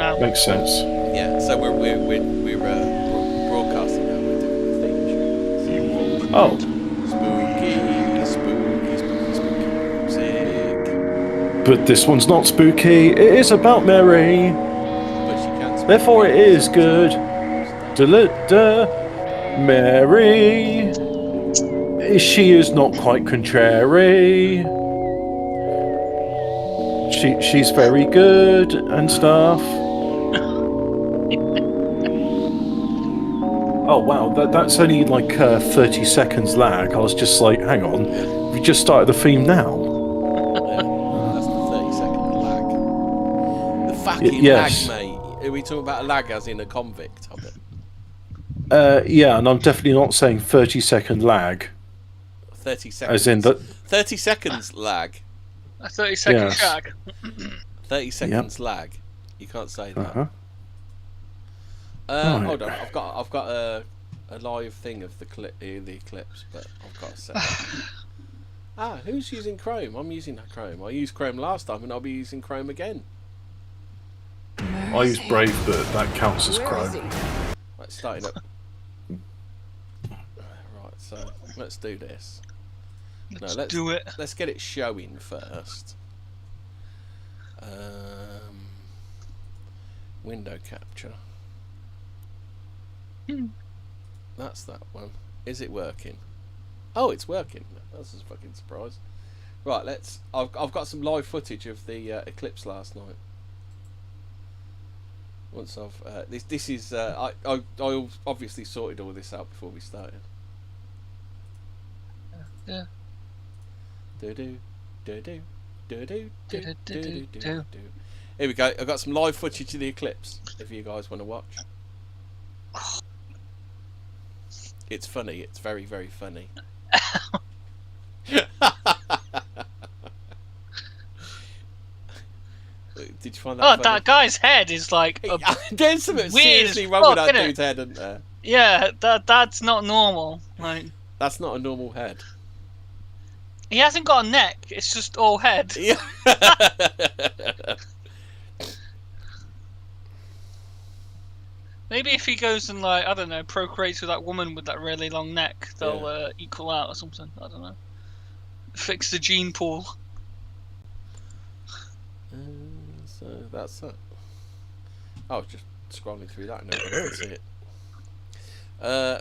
now. Makes sense. Yeah, so we're broadcasting now. We're doing the theme tune. Oh, Spooky music. but this one's not spooky. It is about Mary. But she can't speak. Therefore, it is good. Mary. She is not quite contrary. She's very good and stuff. Oh wow, that's only like 30 seconds lag. I was just like, hang on, we just started the theme now. That's the 30-second lag. The fucking yes. lag, mate. Are we talking about a lag as in a convict of it? Yeah, and I'm definitely not saying 30-second lag. 30 seconds. As in the 30 seconds lag. A 30-second shag. 30 seconds lag. You can't say that. Right. Hold on. I've got a live thing of the eclipse, but I've got to say. Who's using Chrome? I'm using Chrome. I used Chrome last time, and I'll be using Chrome again. I use Brave, but that counts as Chrome. Right, starting up. Right, so let's do this. Let's do it. Let's get it showing first. Window capture. That's that one. Is it working? Oh, it's working. That's a fucking surprise. Right, let's. I've got some live footage of the eclipse last night. Once I've this is I obviously sorted all this out before we started. Yeah. Do. Here we go. I've got some live footage of the eclipse. If you guys want to watch, it's funny. It's very, very funny. Did you find that? Oh, that guy's head is like. There's something weird seriously wrong with that dude's head, isn't there? Yeah, that's not normal. Like, that's not a normal head. He hasn't got a neck. It's just all head. Yeah. Maybe if he goes and I don't know, procreates with that woman with that really long neck, they'll equal out or something. I don't know. Fix the gene pool. So that's it. I was just scrolling through that and I couldn't see it.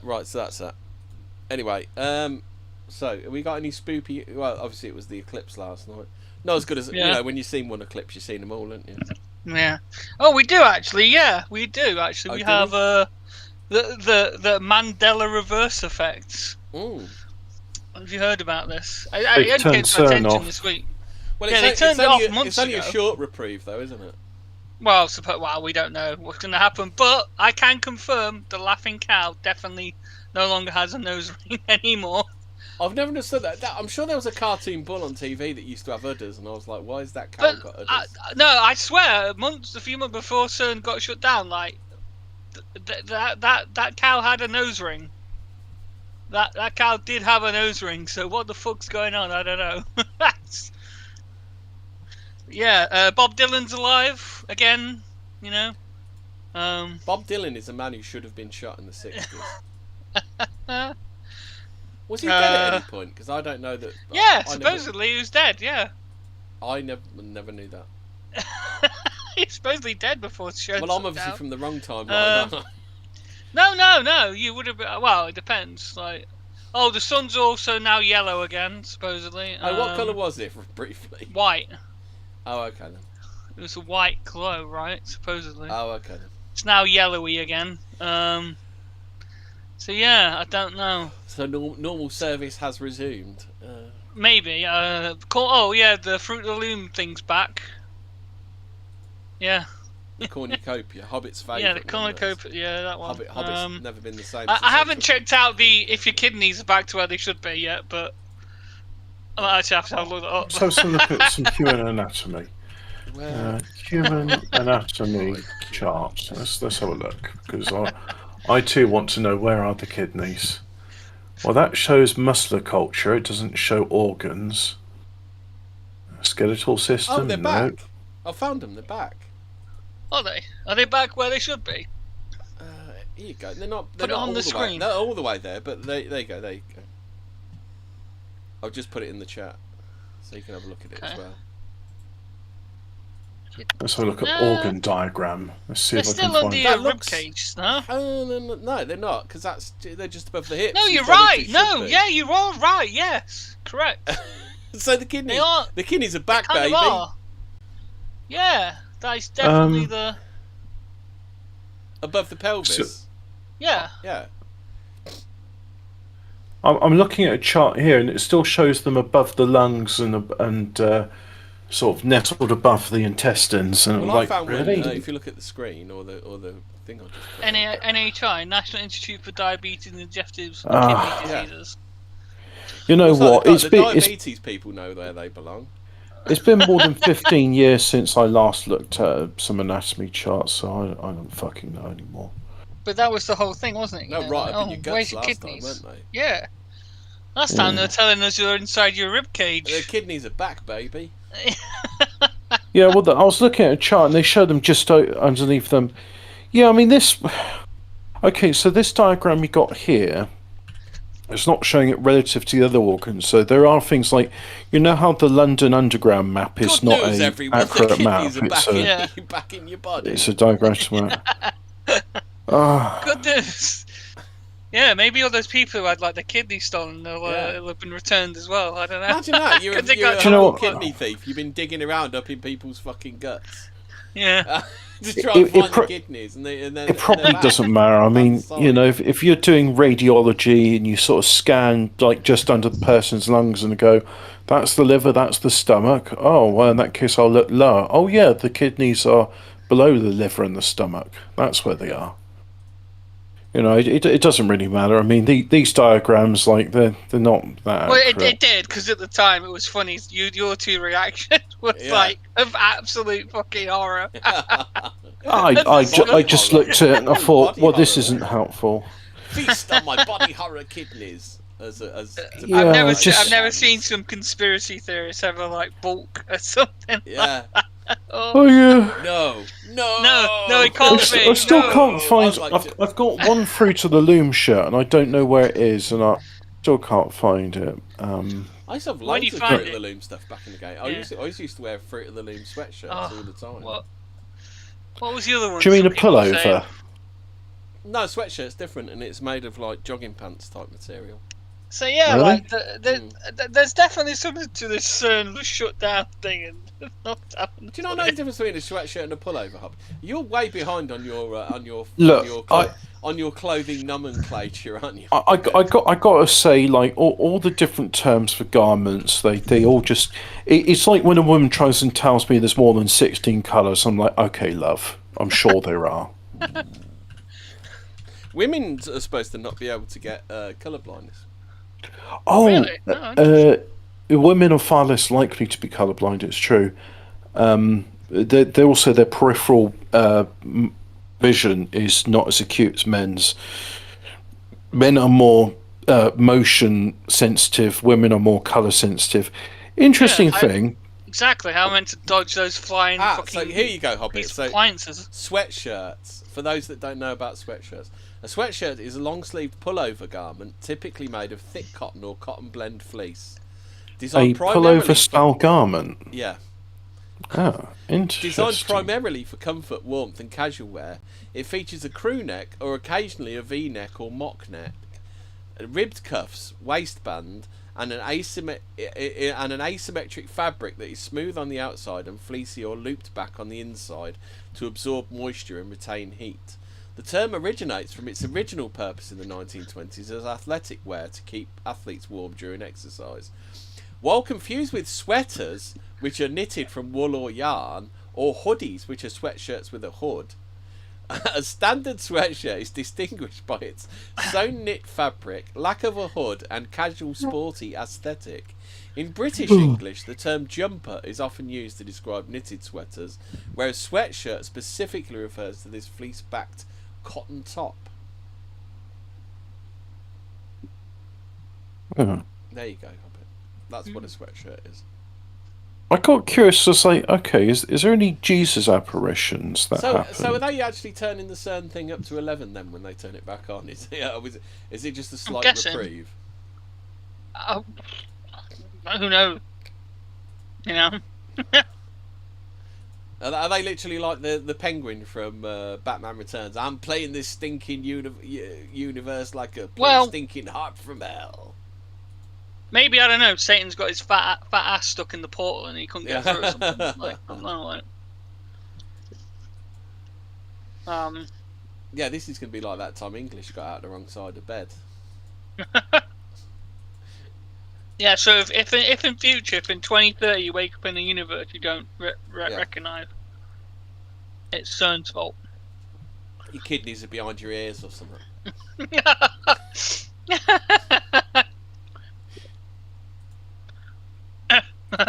Right, so that's that. Anyway, so have we got any spoopy? Well, obviously it was the eclipse last night. Not as good as you know when you've seen one eclipse, you've seen them all, haven't you? Yeah. Oh, we do actually. Yeah, we do actually. We have the Mandela reverse effect. Ooh. Have you heard about this? I only came to my attention this week. Well, they turned it off months ago. It's only a short reprieve, though, isn't it? Well, we don't know what's going to happen, but I can confirm the laughing cow definitely no longer has a nose ring anymore. I've never understood that. I'm sure there was a cartoon bull on TV that used to have udders, and I was like, why is that cow got udders? No, I swear, a few months before CERN got shut down, like that cow had a nose ring. That cow did have a nose ring. So what the fuck's going on? I don't know. Yeah, Bob Dylan's alive again. You know. Bob Dylan is a man who should have been shot in the 60s. Was he dead at any point? Because I don't know that. Yeah, supposedly he was dead. Yeah. I never knew that. He's supposedly dead before the show. Well, I'm obviously from the wrong timeline. No. You would have been. Well, it depends. Like, the sun's also now yellow again, supposedly. Oh, what colour was it, briefly? White. Oh, okay then. It was a white glow, right? Supposedly. Oh, okay then. It's now yellowy again. So yeah, I don't know. So normal service has resumed. Maybe. The Fruit of the Loom thing's back. Yeah. The cornucopia, Hobbit's favourite. Yeah, the cornucopia. Yeah, that one. Hobbit's never been the same. I haven't checked out if your kidneys are back to where they should be yet, but I might actually have to have a look at it up. So let's look at some human anatomy. Human anatomy charts. Let's have a look, because I too want to know, where are the kidneys. Well, that shows muscular culture. It doesn't show organs. Skeletal system. Oh, they're back. I found them. They're back. Are they? Are they back where they should be? Here you go. They're not. Put it on the screen. They're all the way there, but there you go. There you go. I'll just put it in the chat so you can have a look at it as well. Let's have a look at organ diagram. Let's see They're if I still can on find. the rib cage, no? No, they're not, because they're just above the hips. No, you're right. No, yeah, you're all right. Yes, correct. So the kidneys, the kidneys are back, kind baby. of are. Yeah, that's definitely the above the pelvis. Yeah. Yeah. I'm looking at a chart here, and it still shows them above the lungs and sort of nestled above the intestines. And Well, like, I found really? one, if you look at the screen or the thing I just put. NHI, National Institute for Diabetes and Digestive Kidney Diseases. You know what? The diabetes people know where they belong. It's been more than 15 years since I last looked at some anatomy charts, so I don't fucking know anymore. But that was the whole thing, wasn't it? No, right up in your guts where's your last kidneys? time, weren't they? Yeah. Last time they were telling us you're inside your rib cage. The kidneys are back, baby. Yeah, well, I was looking at a chart, and they showed them just underneath them. Yeah, I mean, this... Okay, so this diagram you got here, it's not showing it relative to the other organs. So there are things like, you know how the London Underground map is not an accurate map. It's back in your body. It's a diagram map. Goodness. Yeah, maybe all those people who had like their kidney stolen will have been returned as well. I don't know. Imagine that. You're a kidney thief. You've been digging around up in people's fucking guts. Yeah. To try and find the kidneys. And then it probably doesn't matter. I mean, you know, if you're doing radiology and you sort of scan like just under the person's lungs and go, that's the liver, that's the stomach. Oh, well, in that case, I'll look lower. Oh, yeah, the kidneys are below the liver and the stomach. That's where they are. You know, it doesn't really matter. I mean, these diagrams, like, they're not that. Well, it did, because at the time it was funny. Your two reactions was like of absolute fucking horror. I just looked at it and I thought, well, this isn't helpful. Feast on my body horror kidneys. I've never seen some conspiracy theorists ever like bulk or something. Yeah. Oh yeah. No, it can't be. I still can't find. I've got one Fruit of the Loom shirt, and I don't know where it is, and I still can't find it. I used to have loads of Fruit of the Loom stuff back in the game. I used to wear Fruit of the Loom sweatshirts all the time. What was the other one? Do you mean a pullover? No, sweatshirt's different, and it's made of like jogging pants type material. So yeah, really? like there's definitely something to this CERN shut down thing and not happening. Do you not know the difference between a sweatshirt and a pullover, Hub? You're way behind on your clothing nomenclature, aren't you? I got to say, like all the different terms for garments, they all just. It's like when a woman tries and tells me there's more than 16 colours. I'm like, okay, love, I'm sure there are. Women are supposed to not be able to get colour blindness. Oh, really? No, women are far less likely to be colourblind. It's true. They're also their peripheral vision is not as acute as men's. Men are more motion sensitive. Women are more colour sensitive. Interesting thing. Exactly. How I'm meant to dodge those flying fucking. So here you go, Hobbit. So appliances. Sweatshirts. For those that don't know about sweatshirts, a sweatshirt is a long-sleeved pullover garment, typically made of thick cotton or cotton blend fleece. Designed pullover style garment. Yeah. Oh, interesting. Designed primarily for comfort, warmth, and casual wear, it features a crew neck or occasionally a V-neck or mock neck, ribbed cuffs, waistband, and an asymmetric fabric that is smooth on the outside and fleecy or looped back on the inside to absorb moisture and retain heat. The term originates from its original purpose in the 1920s as athletic wear to keep athletes warm during exercise. While confused with sweaters, which are knitted from wool or yarn, or hoodies, which are sweatshirts with a hood, a standard sweatshirt is distinguished by its sewn knit fabric, lack of a hood, and casual sporty aesthetic. In British English, the term jumper is often used to describe knitted sweaters, whereas sweatshirt specifically refers to this fleece-backed cotton top. There you go, Hobbit. That's what a sweatshirt is. I got curious to say, okay, is there any Jesus apparitions that So happen? are they actually turning the CERN thing up to 11 then when they turn it back on? Is it just a slight guessing. reprieve? Who knows? You know. Are they literally like the penguin from Batman Returns? I'm playing this stinking universe like a stinking harp from hell. Maybe, I don't know, Satan's got his fat ass stuck in the portal and he couldn't get through or something. Like, I don't know, Yeah, this is going to be like that time English got out the wrong side of bed. Yeah, so if in future, if in 2030 you wake up in a universe you don't recognise, it's CERN's fault. Your kidneys are behind your ears or something.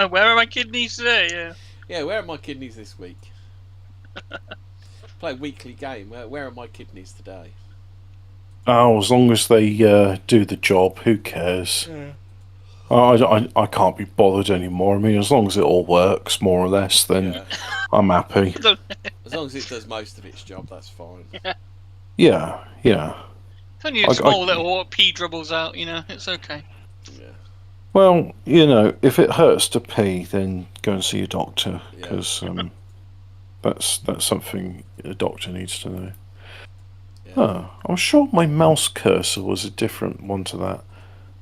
Where are my kidneys today? Yeah, where are my kidneys this week? Play a weekly game. Where are my kidneys today? Oh, as long as they do the job, who cares? Yeah. I can't be bothered anymore. I mean, as long as it all works, more or less, then I'm happy. As long as it does most of its job, that's fine. Yeah. It's only a small little pee dribbles out, you know, it's okay. Yeah. Well, you know, if it hurts to pee, then go and see a doctor, because that's something a doctor needs to know. Yeah. Oh, I'm sure my mouse cursor was a different one to that.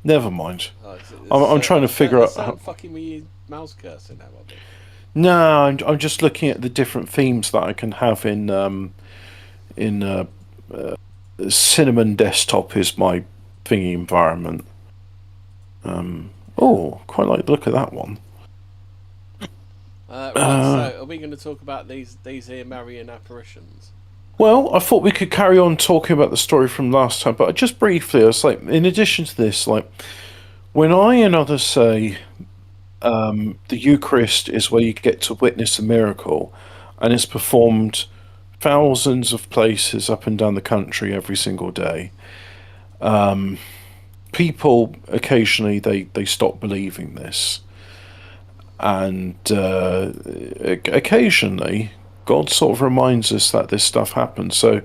Never mind. I'm trying to figure out. How fucking with your mouse cursor now, Bobby? No, I'm just looking at the different themes that I can have in Cinnamon Desktop is my thingy environment. Quite like the look of that one. Right, so are we going to talk about these here Marian apparitions? Well, I thought we could carry on talking about the story from last time, but just briefly, I was like, in addition to this, like, when I and others say the Eucharist is where you get to witness a miracle, and it's performed thousands of places up and down the country every single day, people occasionally they stop believing this, and occasionally God sort of reminds us that this stuff happens. So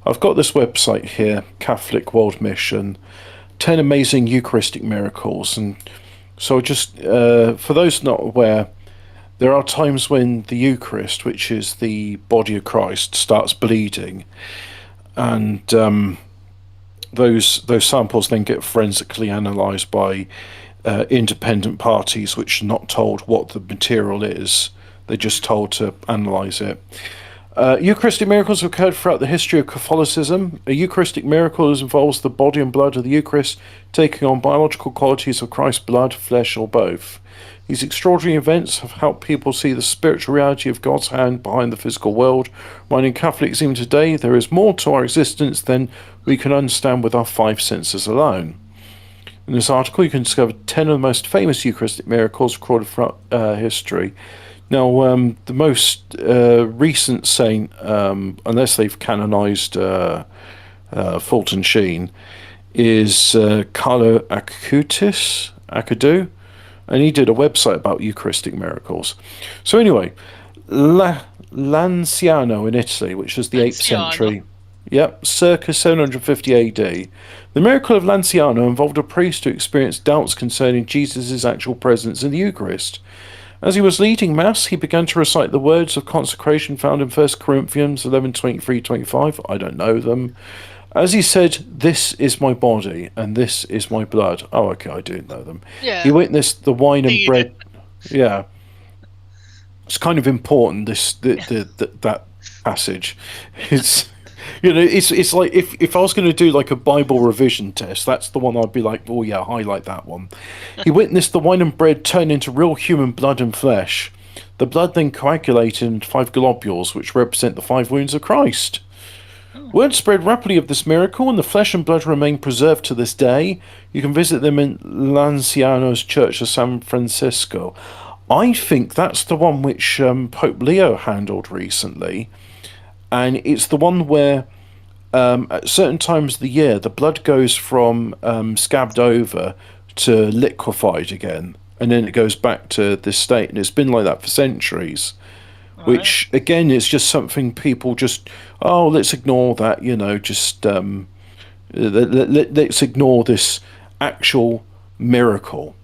I've got this website here, Catholic World Mission, 10 amazing Eucharistic miracles. And so just for those not aware, there are times when the Eucharist, which is the body of Christ, starts bleeding, and those samples then get forensically analysed by independent parties, which are not told what the material is. They're just told to analyse it. Eucharistic miracles have occurred throughout the history of Catholicism. A Eucharistic miracle involves the body and blood of the Eucharist taking on biological qualities of Christ's blood, flesh, or both. These extraordinary events have helped people see the spiritual reality of God's hand behind the physical world, reminding Catholics even today there is more to our existence than we can understand with our five senses alone. In this article, you can discover 10 of the most famous Eucharistic miracles recorded throughout history. Now, the most recent saint, unless they've canonised Fulton Sheen, is Carlo Acutis, and he did a website about Eucharistic miracles. So anyway, Lanciano in Italy, which was the 8th century. Yep, circa 750 AD. The miracle of Lanciano involved a priest who experienced doubts concerning Jesus' actual presence in the Eucharist. As he was leading Mass, he began to recite the words of consecration found in 1 Corinthians 11:23-25. I don't know them. As he said, "This is my body, and this is my blood." Oh, okay, I do know them. Yeah. He witnessed the wine and bread. Yeah. It's kind of important, that passage. It's... You know, it's like if I was going to do like a Bible revision test, that's the one I'd be like, oh yeah, highlight that one. He witnessed the wine and bread turn into real human blood and flesh. The blood then coagulated into 5 globules, which represent the 5 wounds of Christ. Word spread rapidly of this miracle, and the flesh and blood remain preserved to this day. You can visit them in Lanciano's Church of San Francisco. I think that's the one which Pope Leo handled recently. And it's the one where at certain times of the year, the blood goes from scabbed over to liquefied again. and then it goes back to this state, and it's been like that for centuries. Which again is just something people just let's ignore that, just let's ignore this actual miracle.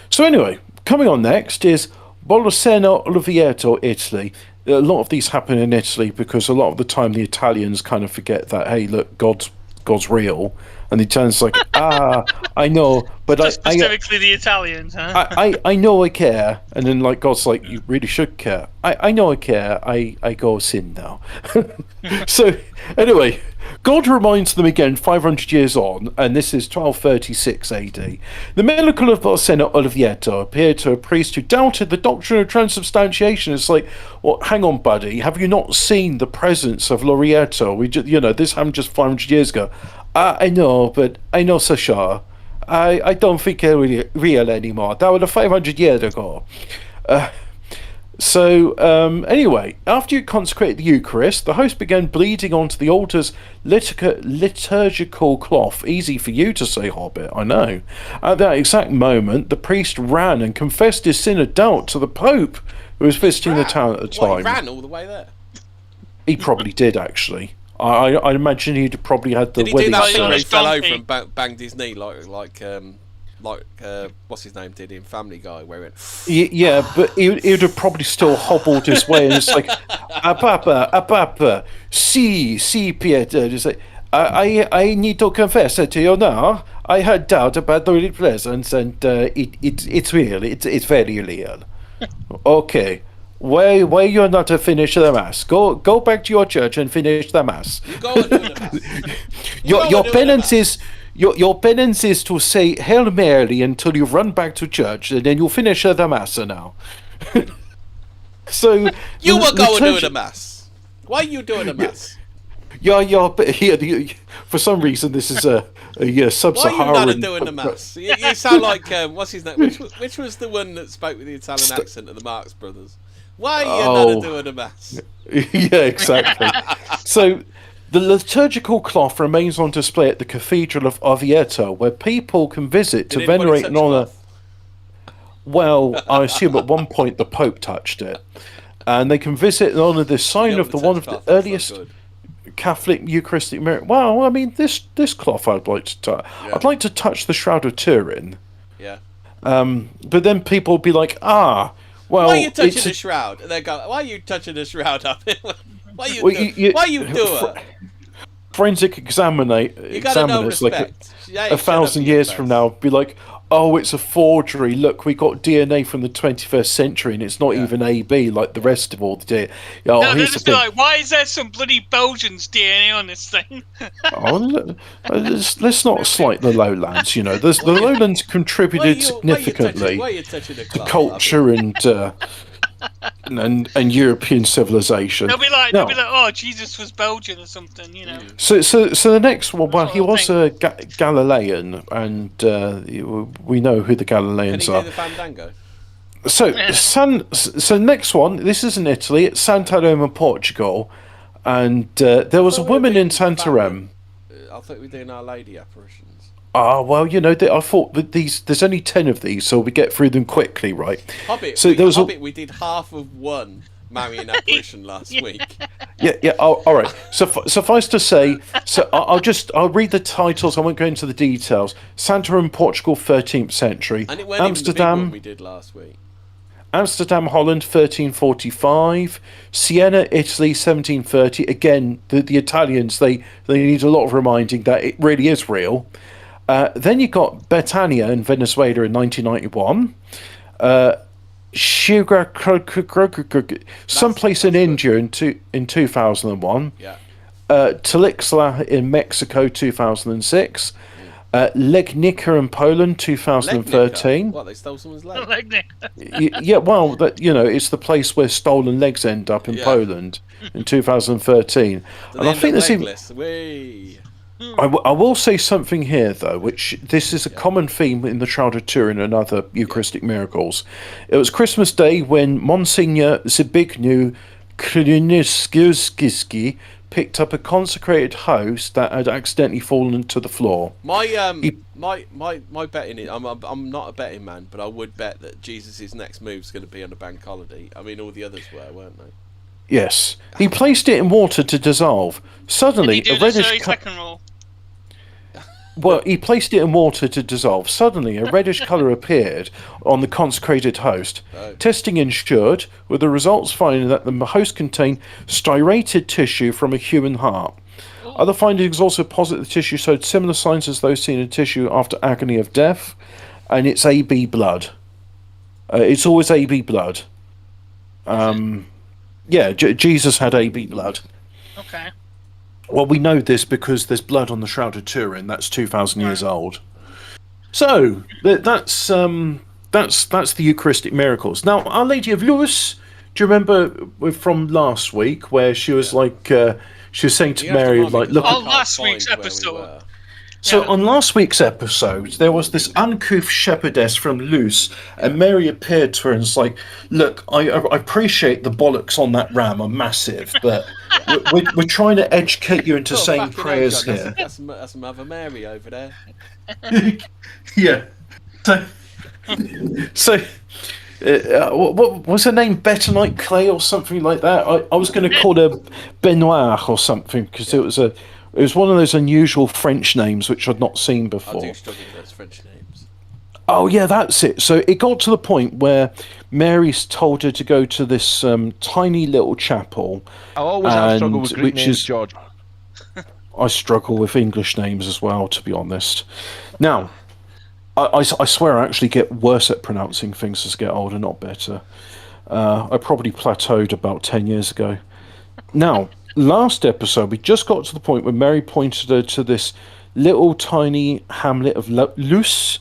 So anyway, coming on next is Bolsena Oliveto, Italy. A lot of these happen in Italy because a lot of the time the Italians kind of forget that, hey, look, God's real, and the Italians like, I know, but specifically the Italians, huh? I know I care, and then like God's like, you really should care. I know I care. I go sin now. So anyway, God reminds them again 500 years on, and this is 1236 AD. The miracle of Bolsena Oliveto appeared to a priest who doubted the doctrine of transubstantiation. It's like, well, hang on, buddy, have you not seen the presence of Loreto? This happened just 500 years ago. I know, but I know so sure. I don't think they're really real anymore. That was 500 years ago. Anyway, after you consecrated the Eucharist, the host began bleeding onto the altar's liturgical cloth. Easy for you to say, Hobbit, I know. At that exact moment, the priest ran and confessed his sin of doubt to the Pope, who was visiting the town at the time. He ran all the way there? He probably did, actually. I imagine he'd probably had the. Did he do that thing where he fell over and banged his knee like what's his name did in Family Guy, where he went. Yeah, but he would have probably still hobbled his way, and it's like, Papa, si, Pietro. Just like, I need to confess to you now. I had doubt about the real presence, and it's real. It's very real. Okay. Why you're not to finish the mass? Go back to your church and finish the mass. You go and do the mass. Your penance is your penance is to say Hail Mary until you run back to church, and then you'll finish the mass now. So you were going to do the mass. Why are you doing the mass? For some reason, this is a sub-Saharan. Why are you not doing the mass? You sound like what's his name? Which was the one that spoke with the Italian accent of the Marx Brothers? Why are you not doing the mass? Yeah, exactly. So the liturgical cloth remains on display at the Cathedral of Orvieto, where people can visit to venerate and honour. Well, I assume at one point the Pope touched it, and they can visit and honour this sign of one of the earliest Catholic Eucharistic merit. Well, I mean, this cloth I'd like to touch. Yeah. I'd like to touch the Shroud of Turin. Yeah. But then people will be like, well, why are you touching the shroud? And they go, why are you touching the shroud up? Why you do it? Forensic examiners, like a 1,000 years from now, be like, oh, it's a forgery. Look, we got DNA from the 21st century, and it's not even AB like the rest of all the DNA. Oh, no, they'll just be like, why is there some bloody Belgians DNA on this thing? Let's not slight the lowlands. The lowlands contributed significantly to culture and European civilization. They'll be like, oh, Jesus was Belgian or something, So the next one, well, he was a Galilean, and we know who the Galileans are. Can he do the Fandango? So next one, this is in Italy. It's Santarém, Portugal, and there was a woman in Santarém. I thought we were doing Our Lady apparitions. Well, I thought that there's only 10 of these, so we get through them quickly, right? Hobbit, we did half of one Marian apparition last week. Yeah. All right. So suffice to say, I'll read the titles. I won't go into the details. Santarém, Portugal, 13th century. And it weren't Amsterdam, even the big one we did last week. Amsterdam, Holland, 1345. Siena, Italy, 1730. Again, the Italians, they need a lot of reminding that it really is real. Then you got Betania in Venezuela in 1991. Someplace in India in 2001. Yeah. Tlaxcala in Mexico, 2006. Legnica in Poland, 2013. What, they stole someone's leg? Yeah, well, it's the place where stolen legs end up in Poland in 2013. And I think there's I will say something here, though, which this is a common theme in the Shroud of Turin and other Eucharistic miracles. It was Christmas Day when Monsignor Zbigniew Krzyzewski picked up a consecrated host that had accidentally fallen to the floor. My betting. I'm not a betting man, but I would bet that Jesus' next move is going to be on a bank holiday. I mean, all the others were, weren't they? Yes. He placed it in water to dissolve. Suddenly, Did he do the 30-second rule? Well, he placed it in water to dissolve. Suddenly, a reddish colour appeared on the consecrated host. Oh. Testing ensured, with the results finding that the host contained striated tissue from a human heart. Other findings also posit the tissue showed similar signs as those seen in tissue after agony of death, and it's AB blood. It's always AB blood. Yeah, Jesus had AB blood. Okay. Well, we know this because there's blood on the Shroud of Turin. That's 2,000 years old. So that's the Eucharistic miracles. Now, Our Lady of Lourdes. Do you remember from last week where she was she was saying to Mary, like, look. Oh, last week's episode. So on last week's episode, there was this uncouth shepherdess from Luce, and Mary appeared to her and was like, look, I appreciate the bollocks on that ram are massive, but we're trying to educate you into saying prayers here. That's Mother Mary over there. Yeah. So what was her name? Bettonite Clay or something like that? I was going to call her Benoit or something because it was one of those unusual French names which I'd not seen before. I do struggle with those French names. Oh yeah, that's it. So it got to the point where Mary's told her to go to this tiny little chapel. I always have struggled with Greek names, George. I struggle with English names as well, to be honest. Now, I swear I actually get worse at pronouncing things as I get older, not better. I probably plateaued about 10 years ago. Now, last episode, we just got to the point where Mary pointed her to this little tiny hamlet of Luce,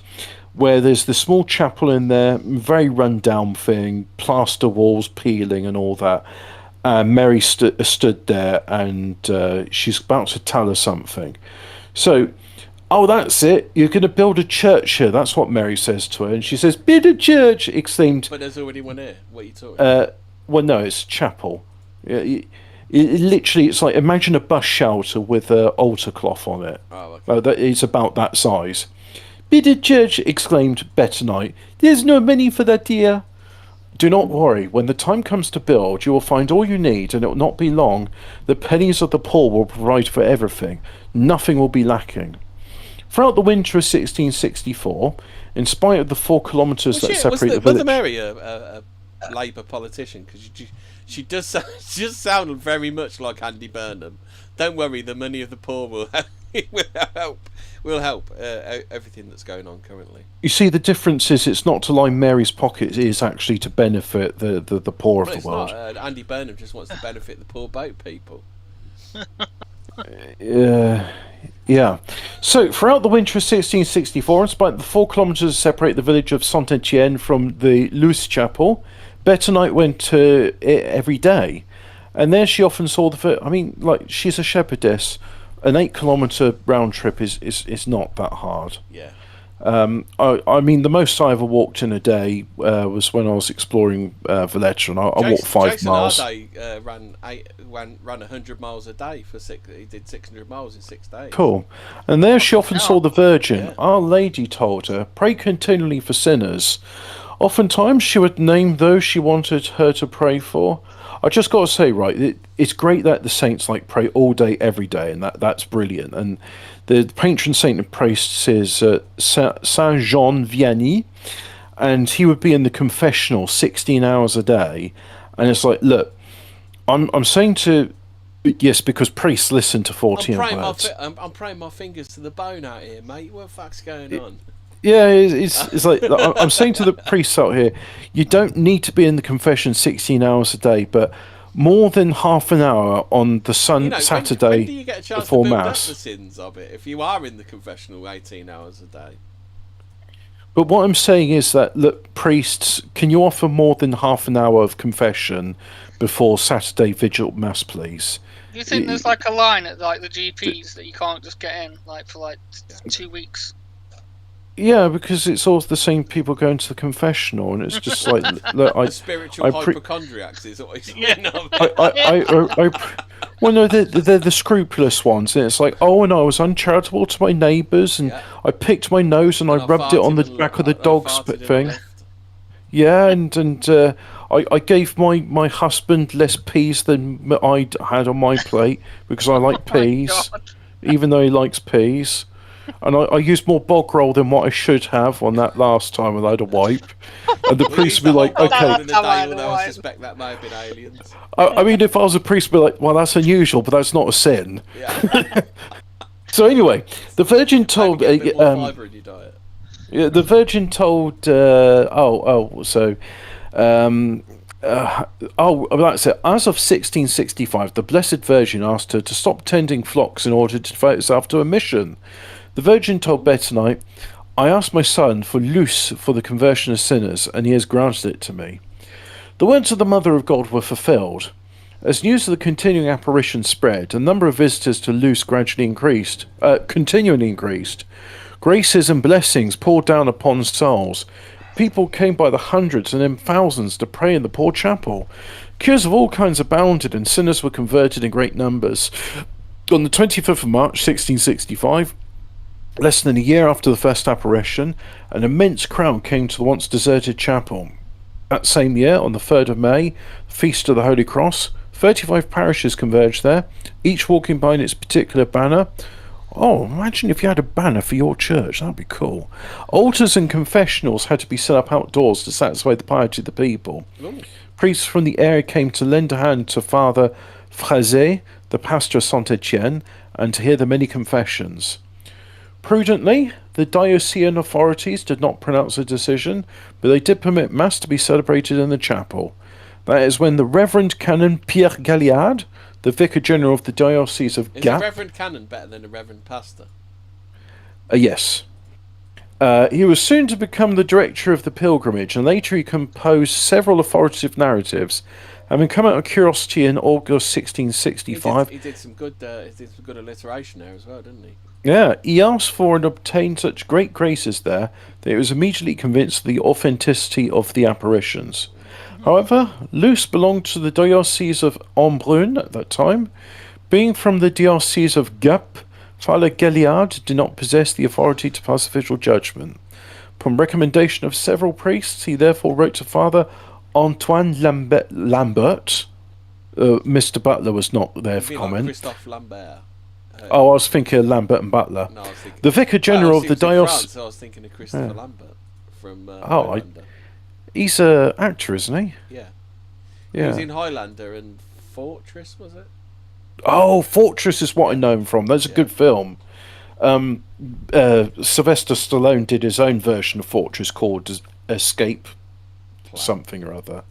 where there's this small chapel in there, very run-down thing, plaster walls peeling and all that. Mary stood there, and she's about to tell her something. So, oh, that's it. You're going to build a church here. That's what Mary says to her. And she says, build a church, exclaimed. But there's already one here. What are you talking about? Well, no, it's chapel. Literally, it's like, imagine a bus shelter with an altar cloth on it. Oh, okay. It's about that size. Build a church, exclaimed Bettonite. There's no money for that here. Do not worry. When the time comes to build, you will find all you need, and it will not be long. The pennies of the poor will provide for everything. Nothing will be lacking. Throughout the winter of 1664, in spite of the 4 kilometres that separate the village... Was Mary a Labour politician? Because she does sound very much like Andy Burnham. Don't worry, the money of the poor will help everything that's going on currently. You see, the difference is it's not to line Mary's pockets, it is actually to benefit the poor of the world. Not, Andy Burnham just wants to benefit the poor boat people. Yeah. So, throughout the winter of 1664, in spite of the 4 kilometres separate the village of Saint-Etienne from the Luce Chapel, Bettonite went to it every day. And there she often saw she's a shepherdess. An 8-kilometre round trip is not that hard. Yeah. I mean, the most I ever walked in a day was when I was exploring Valletta, and I walked 5 miles. Jason ran 100 miles a day for 6. He did 600 miles in 6 days. Cool. And there she often saw the Virgin. Yeah. Our Lady told her, pray continually for sinners. Oftentimes she would name those she wanted her to pray for. I just got to say, right, it's great that the saints pray all day, every day, and that's brilliant. And the patron saint of priests is Saint Jean Vianney, and he would be in the confessional 16 hours a day. And it's like, look, I'm saying to yes, because priests listen to Fortean words. I'm praying my fingers to the bone out here, mate. What the fuck's going on? Yeah, it's like I'm saying to the priests out here, you don't need to be in the confession 16 hours a day, but more than half an hour on the Saturday when do you get a chance before to build Mass. up the sins of it if you are in the confessional 18 hours a day? But what I'm saying is that, look, priests, can you offer more than half an hour of confession before Saturday Vigil Mass, please? Do you think there's a line at the GPs that you can't just get in for 2 weeks? Yeah, because it's all the same people going to the confessional, and it's just like, look, The spiritual hypochondriacs is what he's saying. Well, no, they're the scrupulous ones, and it's like, oh, and I was uncharitable to my neighbours, and I picked my nose and I rubbed it on the back of the dog's thing. Yeah, and I gave my husband less peas than I had on my plate because I like peas, even though he likes peas. And I used more bog roll than what I should have on that last time when I had a wipe. And the priest would be like, okay. I suspect that may have been aliens. I mean, if I was a priest, I'd be like, well, that's unusual, but that's not a sin. Yeah. So anyway, the Virgin told... Get more fibre in your diet. Yeah, the Virgin told... that's it. As of 1665, the Blessed Virgin asked her to stop tending flocks in order to devote herself to a mission. The Virgin told Bettonite, I asked my son for loose for the conversion of sinners, and he has granted it to me. The words of the Mother of God were fulfilled. As news of the continuing apparition spread, the number of visitors to Luce continually increased. Graces and blessings poured down upon souls. People came by the hundreds and then thousands to pray in the poor chapel. Cures of all kinds abounded, and sinners were converted in great numbers. On the 25th of March, 1665, less than a year after the first apparition, an immense crowd came to the once deserted chapel. That same year, on the 3rd of May, Feast of the Holy Cross, 35 parishes converged there, each walking behind its particular banner. Oh, imagine if you had a banner for your church. That'd be cool. Altars and confessionals had to be set up outdoors to satisfy the piety of the people. Ooh. Priests from the area came to lend a hand to Father Frazet, the pastor of Saint-Etienne, and to hear the many confessions. Prudently, the diocesan authorities did not pronounce a decision, but they did permit Mass to be celebrated in the chapel. That is when the Reverend Canon Pierre Galliard, the Vicar General of the Diocese of Gap... Is a Reverend Canon better than a Reverend Pastor? Yes. He was soon to become the director of the pilgrimage, and later he composed several authoritative narratives. Having come out of curiosity in August 1665... He did some good alliteration there as well, didn't he? Yeah, he asked for and obtained such great graces there that he was immediately convinced of the authenticity of the apparitions. However, Luce belonged to the Diocese of Embrun at that time. Being from the Diocese of Gap, Father Galliard did not possess the authority to pass official judgment. Upon recommendation of several priests, he therefore wrote to Father Antoine Lambert. Mr. Butler was not there for comment. Like Christophe Lambert. I was thinking of Lambert and Butler. No, I was thinking... The Vicar General of the Diocese... I was thinking of Christopher Lambert from Highlander. He's an actor, isn't he? Yeah. Yeah. He was in Highlander and Fortress, was it? Oh, Fortress is what I know him from. That's a good film. Sylvester Stallone did his own version of Fortress called Escape something or other.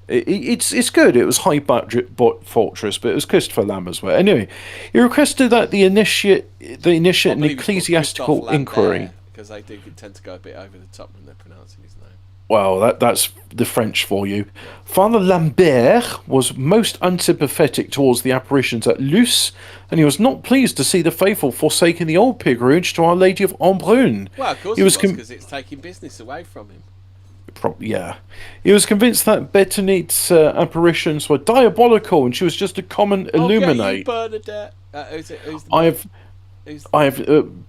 It's good. It was high budget Fortress, but it was Christopher Lamb as well. Anyway, he requested that the initiate an ecclesiastical inquiry, because they do tend to go a bit over the top when they're pronouncing his name. Well, that's the French for you. Father Lambert was most unsympathetic towards the apparitions at Luce, and he was not pleased to see the faithful forsaking the old pilgrimage to Our Lady of Embrun. Well, of course he was, because it's taking business away from him. Yeah. He was convinced that Bettonite's apparitions were diabolical and she was just a common illuminate. Okay, you Bernadette. I have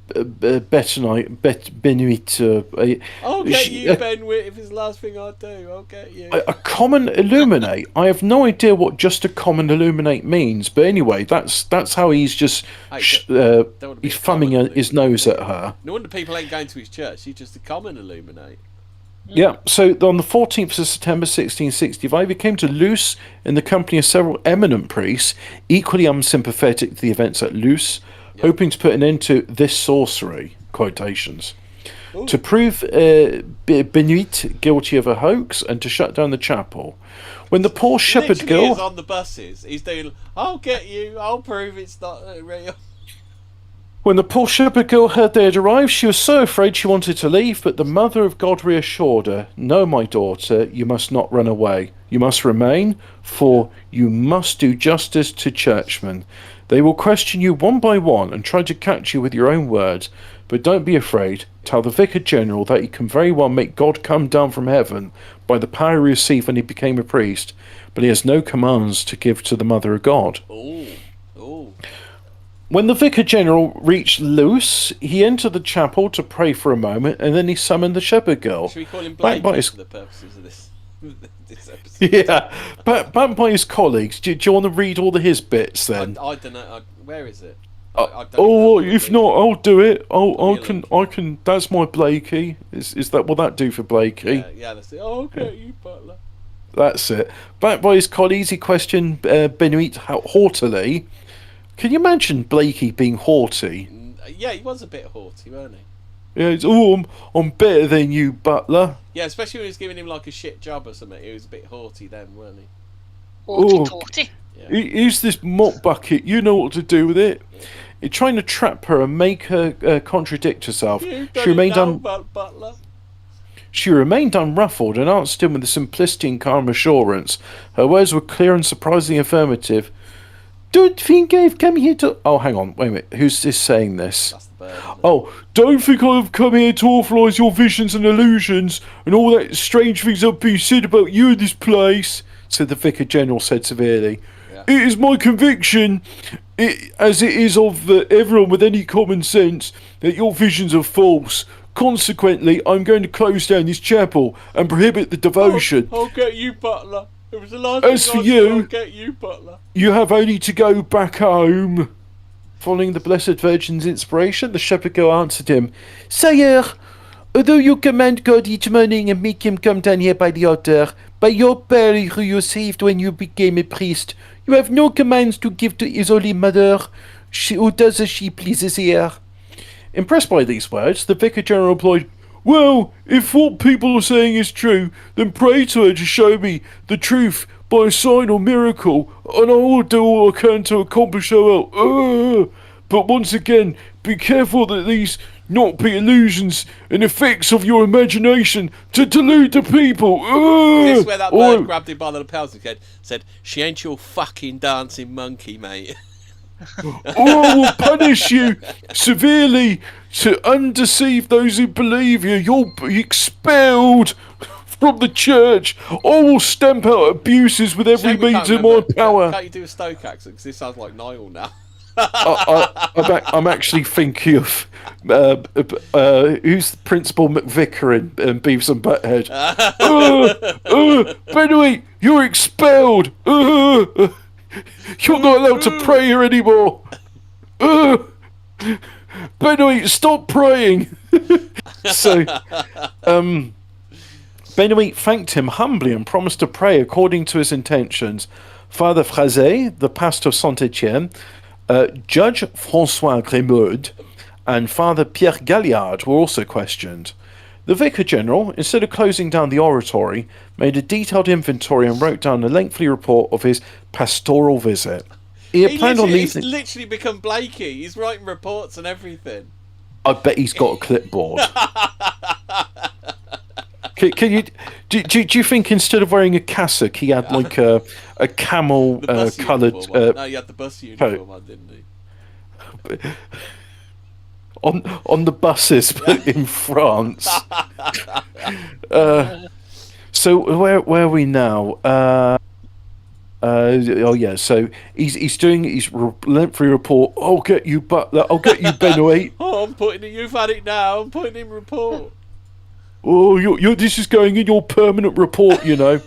Bettonite, Benoit. I'll get you, Benwit, if it's the last thing I'll do. I'll get you. A common illuminate. I have no idea what just a common illuminate means, but anyway, that's how he's just he's thumbing his nose at her. No wonder people ain't going to his church. He's just a common illuminate. Yeah, so on the 14th of September 1665, he came to Luce in the company of several eminent priests, equally unsympathetic to the events at Luce, hoping to put an end to this sorcery, quotations, to prove Benoit guilty of a hoax and to shut down the chapel. When the poor shepherd girl... is on the buses, he's doing, I'll get you, I'll prove it's not real. When the poor shepherd girl heard they had arrived, she was so afraid she wanted to leave, but the Mother of God reassured her, "No, my daughter, you must not run away. You must remain, for you must do justice to churchmen. They will question you one by one and try to catch you with your own words, but don't be afraid. Tell the Vicar General that he can very well make God come down from heaven by the power he received when he became a priest, but he has no commands to give to the Mother of God." Oh. Oh. When the Vicar General reached Luce, he entered the chapel to pray for a moment, and then he summoned the shepherd girl. Should we call him Backed Blake by his... for the purposes of this episode? Yeah, backed by his colleagues. Do you want to read all of his bits then? I don't know. Where is it? If not, I'll do it. I can. That's my Blakey. Is that will that do for Blakey? Yeah, that's it. Oh, okay, you butler. That's it. Backed by his colleagues, he questioned Benoit haughtily. Can you imagine Blakey being haughty? Yeah, he was a bit haughty, wasn't he? Yeah, I'm better than you, butler. Yeah, especially when he was giving him like a shit job or something. He was a bit haughty then, wasn't he? Haughty. Yeah. Here's this mop bucket. You know what to do with it. You're trying to trap her and make her contradict herself. She remained unruffled and answered him with a simplicity and calm assurance. Her words were clear and surprisingly affirmative. Don't think I've come here to... Oh, hang on. Wait a minute. Who's this saying this? That's the bird, Oh, don't think I've come here to authorise your visions and illusions and all that strange things that have been said about you in this place, said the Vicar General severely. Yeah. It is my conviction, as it is of everyone with any common sense, that your visions are false. Consequently, I'm going to close down this chapel and prohibit the devotion. I'll get you, butler. It was the last As for you, I'll get you, butler. You have only to go back home. Following the Blessed Virgin's inspiration, the shepherd girl answered him, Sire, although you command God each morning and make him come down here by the altar, by your prayer who you received when you became a priest, you have no commands to give to his holy mother, who does as she pleases here. Impressed by these words, the Vicar General replied, Well, if what people are saying is true, then pray to her to show me the truth by a sign or miracle, and I will do all I can to accomplish her will. But once again, be careful that these not be illusions and effects of your imagination to delude the people. This is where that bird grabbed him by the lapels and said, She ain't your fucking dancing monkey, mate. I will punish you severely to undeceive those who believe you. You'll be expelled from the church. I will stamp out abuses with every means in my power. Can't you do a Stoke accent? Because this sounds like Niall now. I'm actually thinking of who's the Principal McVicar in Beavis and Butthead. Benoit, you're expelled. You're not allowed to pray here anymore. Benoit, stop praying. So, Benoit thanked him humbly and promised to pray according to his intentions. Father Frazet, the pastor of Saint-Étienne, Judge François Grémaud, and Father Pierre Galliard were also questioned. The Vicar General, instead of closing down the oratory, made a detailed inventory and wrote down a lengthy report of his pastoral visit. He's literally become Blakey. He's writing reports and everything. I bet he's got a clipboard. Can you do you think instead of wearing a cassock, he had like a camel coloured? No, he had the bus uniform on, didn't he? On the buses, but in France. So where are we now? So he's doing his lengthy report. I'll get you, Butler. I'll get you, Benoit. You've had it now. I'm putting in report. Oh, this is going in your permanent report, you know.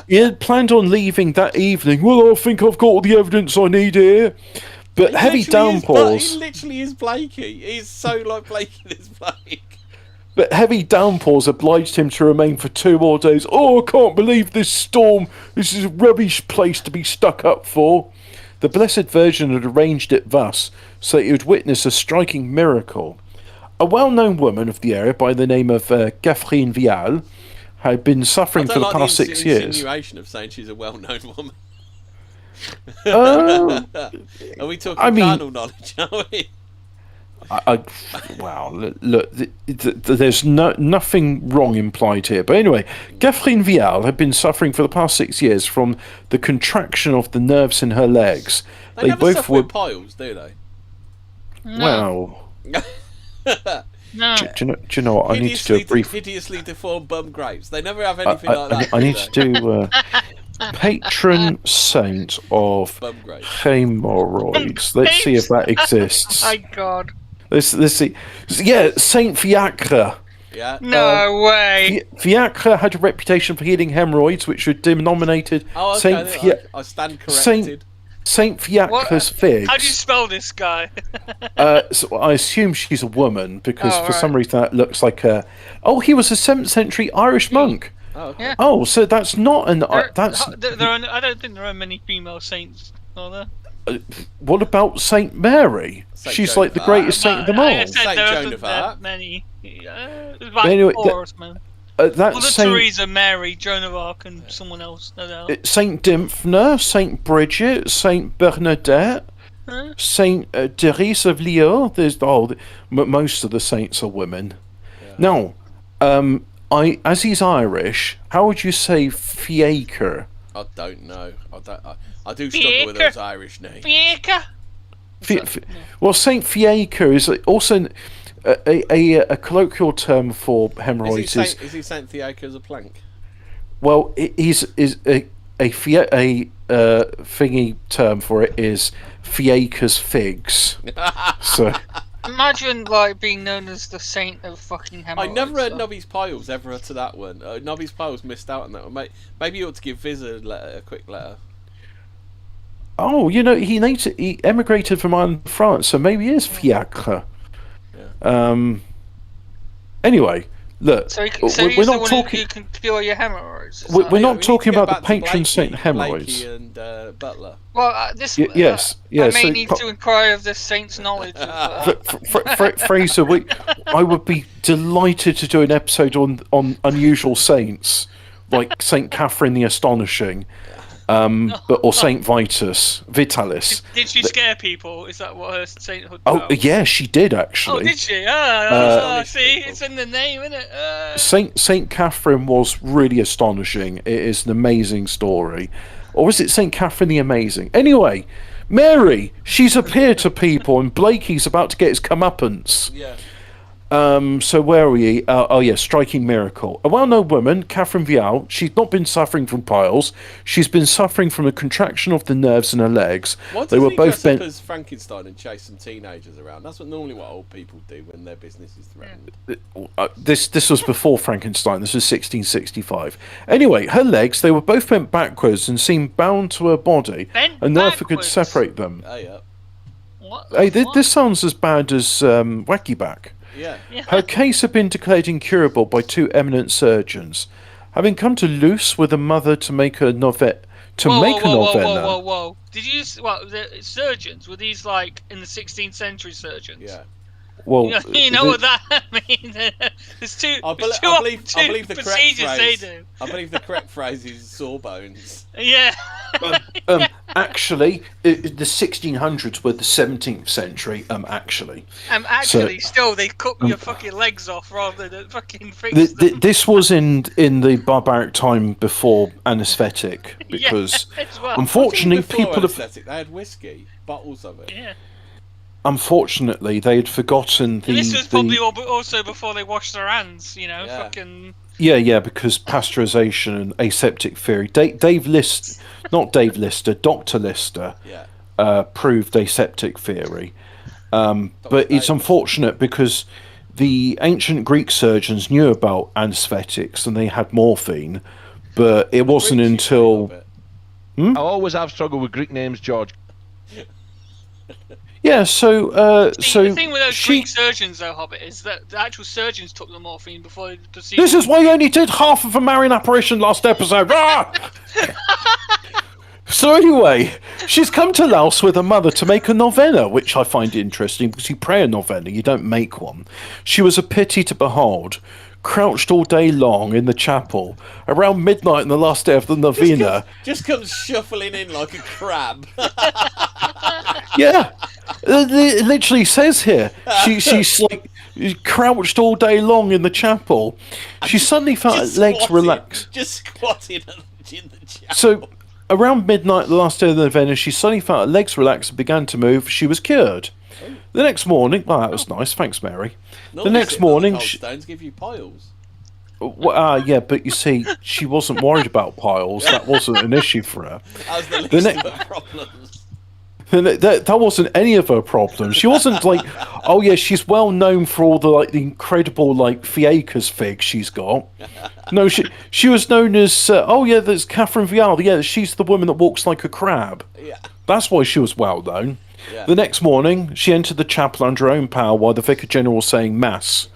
He had planned on leaving that evening. Well, I think I've got all the evidence I need here. But heavy downpours... He literally is Blakey. He's so like Blakey this Blake. But heavy downpours obliged him to remain for 2 more days. Oh, I can't believe this storm. This is a rubbish place to be stuck up for. The Blessed Virgin had arranged it thus, so that he would witness a striking miracle. A well-known woman of the area by the name of Catherine Vial had been suffering for the past 6 years. Insinuation of saying she's a well-known woman. Are we talking carnal knowledge, are we? Wow, look, there's nothing wrong implied here. But anyway, Catherine Vial had been suffering for the past 6 years from the contraction of the nerves in her legs. They never both suffer with piles, do they? No. Well... No. Do you know what? I need to do a brief... Hideously deformed bum grapes. They never have anything like that. I need to do patron saint of hemorrhoids. Let's see if that exists. Oh my God. Let's see. Yeah, Saint Fiacre. Yeah. No way. Fiacre had a reputation for healing hemorrhoids, which were denominated Saint Fiacre. I stand corrected. Saint Fiacre's figs. How do you spell this guy? So I assume she's a woman because for some reason that looks like a. Oh, he was a 7th century Irish monk. Oh, okay. Yeah. Oh, so that's not an. I don't think there are many female saints, are there? What about Saint Mary? She's like the greatest saint of them all. I said Saint there Joan aren't of that Arc. many. There's about Anyway, 4 or something. That's Mother Saint Teresa, Mary, Joan of Arc, and someone else. No doubt. Saint Dymphna, Saint Bridget, Saint Bernadette, Saint Therese of Lyon. There's most of the saints are women. Yeah. Now, as he's Irish, how would you say Fiacre? I don't know. I do struggle with those Irish names. Fiacre. Well, Saint Fiacre is also a colloquial term for hemorrhoids. Is he Saint Fiacre as a plank? Well, is a thingy term for it is Fiacre's figs. So imagine like being known as the saint of fucking hemorrhoids. I never heard Nobby's Piles ever to that one. Nobby's Piles missed out on that one. Maybe you ought to give Viz a quick letter. Oh, he emigrated from Ireland, France, so maybe he is Fiacre. Yeah. Anyway, look, so we're not talking. You can cure your hemorrhoids. We're not talking about the patron saint hemorrhoids. Blakey and Butler. Well, yes. I may need to inquire of this saint's knowledge. Fraser, I would be delighted to do an episode on unusual saints, like Saint Catherine the Astonishing. Or Saint Vitalis. Did she scare people? Is that what her sainthood? Oh, yeah, she did actually. Oh, did she? See, it's in the name, isn't it? Saint Catherine was really astonishing. It is an amazing story, or is it Saint Catherine the Amazing? Anyway, Mary, she's appeared to people, and Blakey's about to get his comeuppance. Yeah. So where are we? Striking miracle. A well-known woman, Catherine Vial, she's not been suffering from piles. She's been suffering from a contraction of the nerves in her legs. Why doesn't he dress up as Frankenstein and chase some teenagers around? That's what old people do when their business is threatened. This was before Frankenstein. This was 1665. Anyway, her legs, they were both bent backwards and seemed bound to her body, and therefore could separate them. Oh, yeah. What? Hey, this sounds as bad as Wacky Back. Yeah. Her case had been declared incurable by 2 eminent surgeons. Having come to Luce with a mother to make a novena. Whoa. Did you the surgeons? Were these like in the 16th century surgeons? Yeah. Well, you know what that means. There's two. I believe the correct procedures phrase. They do. I believe the correct phrase is sawbones. Yeah. Actually, the 1600s were the 17th century. Still, they cut your fucking legs off rather than fucking fix them. This was in the barbaric time before anaesthetic, because unfortunately people they had whiskey, bottles of it. Yeah. Unfortunately, they had forgotten the. And this was probably also before they washed their hands. Fucking. Yeah, because pasteurization and aseptic theory. Dr. Lister, proved aseptic theory. But it's unfortunate because the ancient Greek surgeons knew about anaesthetics and they had morphine, but it wasn't until. I always have struggled with Greek names, George. Yeah, so the thing with those Greek surgeons, though, Hobbit, is that the actual surgeons took the morphine before they proceeded. This is why you only did half of a Marian apparition last episode. So anyway, she's come to Laos with her mother to make a novena, which I find interesting because you pray a novena, you don't make one. She was a pity to behold. Crouched all day long in the chapel. Around midnight on the last day of the novena. Just comes shuffling in like a crab. Yeah. It literally says here she's like crouched all day long in the chapel. She suddenly felt her legs relax. Just squatting in the chapel. So around midnight the last day of the novena, she suddenly felt her legs relax and began to move. She was cured. The next morning, that was nice. Thanks, Mary. The next morning, stones give you piles. Yeah, but you see, she wasn't worried about piles. That wasn't an issue for her. That was the least of her problems. That wasn't any of her problems. She wasn't like, oh yeah, she's well known for all the incredible fiacres figs she's got. No, she was known as oh yeah, there's Catherine Vial. Yeah, she's the woman that walks like a crab. Yeah, that's why she was well known. Yeah. The next morning, she entered the chapel under her own power while the Vicar General was saying Mass.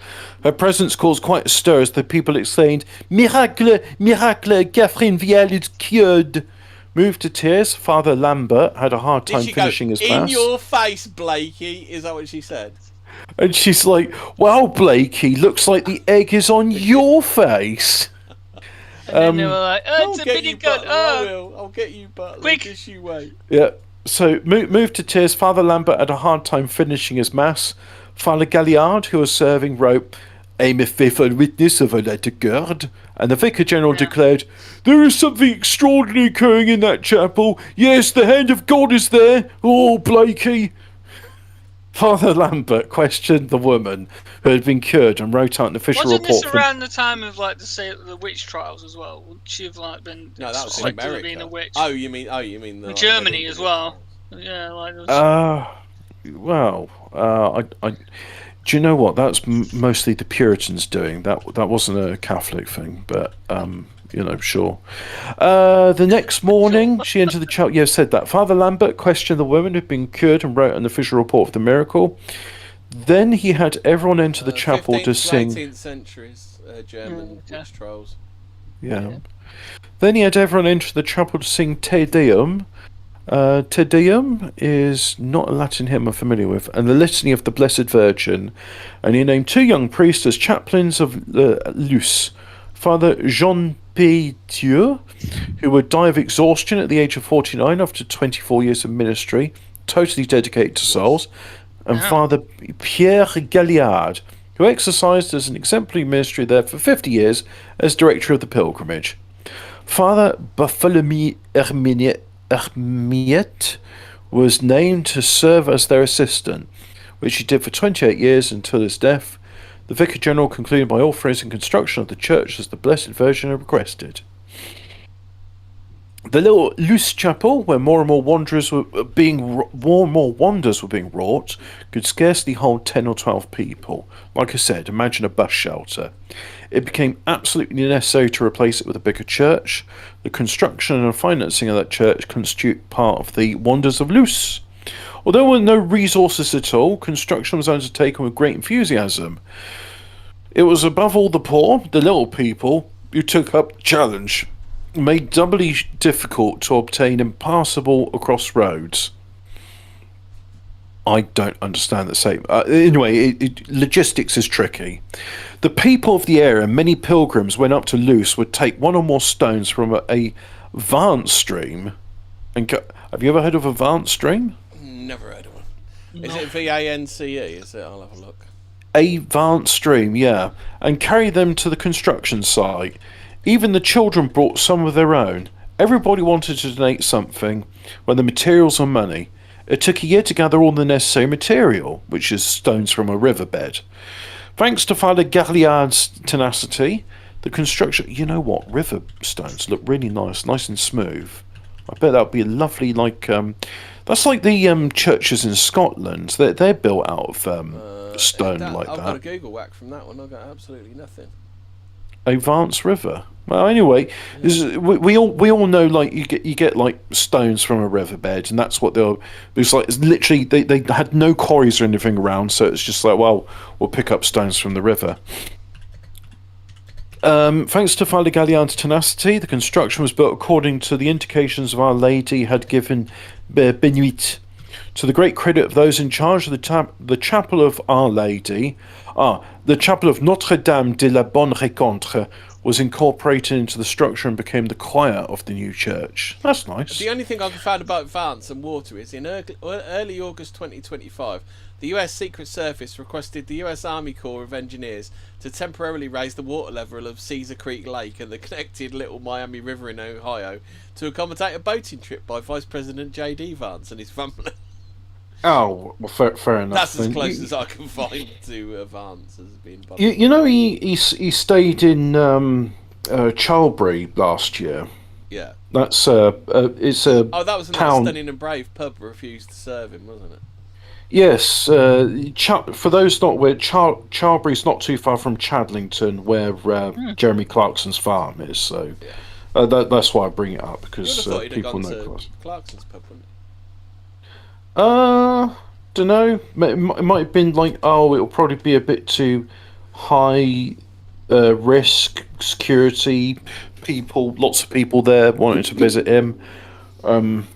Her presence caused quite a stir as the people exclaimed, "Miracle, miracle, Catherine Vial is cured." Moved to tears, Father Lambert had a hard time finishing his Mass. In your face, Blakey, is that what she said? And she's like, "Well, Blakey, looks like the egg is on your face." And they were like, "Oh, it's a pretty good. I'll get you, but quick, just you wait." Yeah. So, moved to tears, Father Lambert had a hard time finishing his Mass. Father Galliard, who was serving, wrote, "I'm a faithful witness of a light occurred." And the Vicar General declared, "There is something extraordinary occurring in that chapel. Yes, the hand of God is there. Oh, Blakey." Father Lambert questioned the woman who had been cured and wrote out an official report. Wasn't this around the time of the witch trials as well? Would she have been? No, that was in America. Being a witch? Oh, you mean the Germany as well? Yeah, well, I do you know what? That's mostly the Puritans doing. That wasn't a Catholic thing, but sure. The next morning, she entered the chapel. Yeah, said that. Father Lambert questioned the woman who'd been cured and wrote an official report of the miracle. Then he had everyone enter the chapel 15th to sing. 18th centuries German witch trials. Yeah. Then he had everyone enter the chapel to sing Te Deum. Te Deum is not a Latin hymn I'm familiar with, and the Litany of the Blessed Virgin. And he named 2 young priests as chaplains of Luce. Father Jean Pétieux, who would die of exhaustion at the age of 49 after 24 years of ministry, totally dedicated to souls, and Father Pierre Galliard, who exercised as an exemplary ministry there for 50 years as director of the pilgrimage. Father Bartholomew Hermiet was named to serve as their assistant, which he did for 28 years until his death. The Vicar General concluded by authorising construction of the church as the Blessed Virgin had requested. The little Luce Chapel, where more and more wonders were being wrought, could scarcely hold 10 or 12 people. Like I said, imagine a bus shelter. It became absolutely necessary to replace it with a bigger church. The construction and financing of that church constitute part of the wonders of Luce. Although there were no resources at all, construction was undertaken with great enthusiasm. It was above all the poor, the little people, who took up the challenge, made doubly difficult to obtain impassable across roads. I don't understand the same. Anyway, logistics is tricky. The people of the area, many pilgrims went up to Luce, would take 1 or more stones from a Vance stream. And have you ever heard of a Vance stream? Never heard of one. No. Is it Vance? Is it? I'll have a look. A Vance stream, yeah. And carry them to the construction site. Even the children brought some of their own. Everybody wanted to donate something, whether materials or money. It took a year to gather all the necessary material, which is stones from a riverbed. Thanks to Father Galliard's tenacity, the construction... You know what? River stones look really nice and smooth. I bet that would be lovely, that's like the churches in Scotland. They're built out of stone like that. I've got a Google whack from that one. I've got absolutely nothing. A Vance River. Well, anyway, we all know you get stones from a riverbed, and that's what they'll. It's literally they had no quarries or anything around, so it's just we'll pick up stones from the river. Thanks to Father Galliard's tenacity, the construction was built according to the indications of Our Lady had given Benoit. To the great credit of those in charge of the chapel of Our Lady, the chapel of Notre Dame de la Bonne Rencontre was incorporated into the structure and became the choir of the new church. That's nice. The only thing I can find about Vance and water is in early August 2025, the US Secret Service requested the US Army Corps of Engineers to temporarily raise the water level of Cedar Creek Lake and the connected Little Miami River in Ohio to accommodate a boating trip by Vice President J.D. Vance and his family. Oh, well, fair enough. That's as close as I can find to Vance as being. You know, he stayed in Charlbury last year. Yeah. That's it's a Oh, that was another town. Stunning and Brave pub refused to serve him, wasn't it? Yes, for those not aware, Charlbury's not too far from Chadlington, where Jeremy Clarkson's farm is. So that's why I bring it up, because people know Clarkson's pub, wouldn't it? Don't know. It might have been like, it'll probably be a bit too high risk, security, people, lots of people there wanting to visit him. And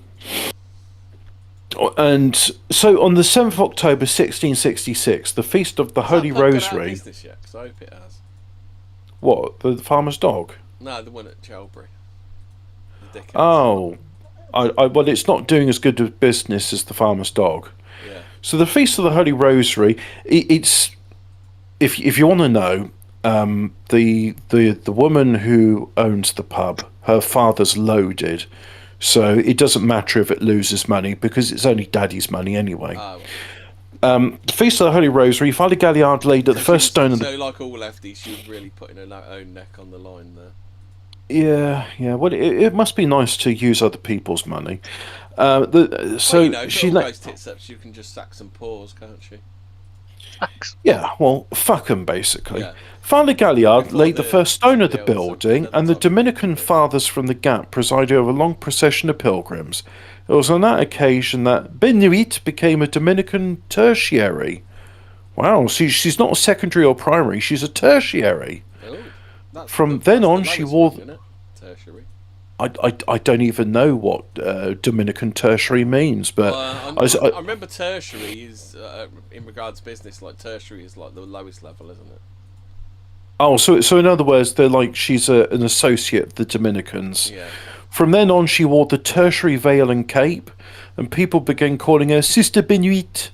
so on the 7th of October 1666, the Feast of the Holy Rosary. This yet? 'Cause I hope it has. What, the farmer's dog? No, the one at Charlbury. Oh, well, it's not doing as good a business as the farmer's dog. Yeah. So the Feast of the Holy Rosary, it's if you want to know, the woman who owns the pub, her father's loaded, so it doesn't matter if it loses money because it's only Daddy's money anyway. The Feast of the Holy Rosary, Father Galliard laid at the first stone. So, like all lefties, she was really putting her own neck on the line there. Yeah. Well, it must be nice to use other people's money. So she goes tits up. She can just sack some paws, can't she? Yeah, well, fuck 'em, basically. Yeah. Father Galliard laid the first stone of the building, and the Dominican fathers from the Gap presided over a long procession of pilgrims. It was on that occasion that Benuit became a Dominican tertiary. Wow, she's not a secondary or primary, she's a tertiary. Oh, from then on, she wore... Tertiary. I don't even know what Dominican tertiary means, but I remember tertiary is in regards to business, like tertiary is like the lowest level, isn't it? Oh, so in other words, they're like she's an associate of the Dominicans. Yeah. From then on, she wore the tertiary veil and cape, and people began calling her Sister Benuit.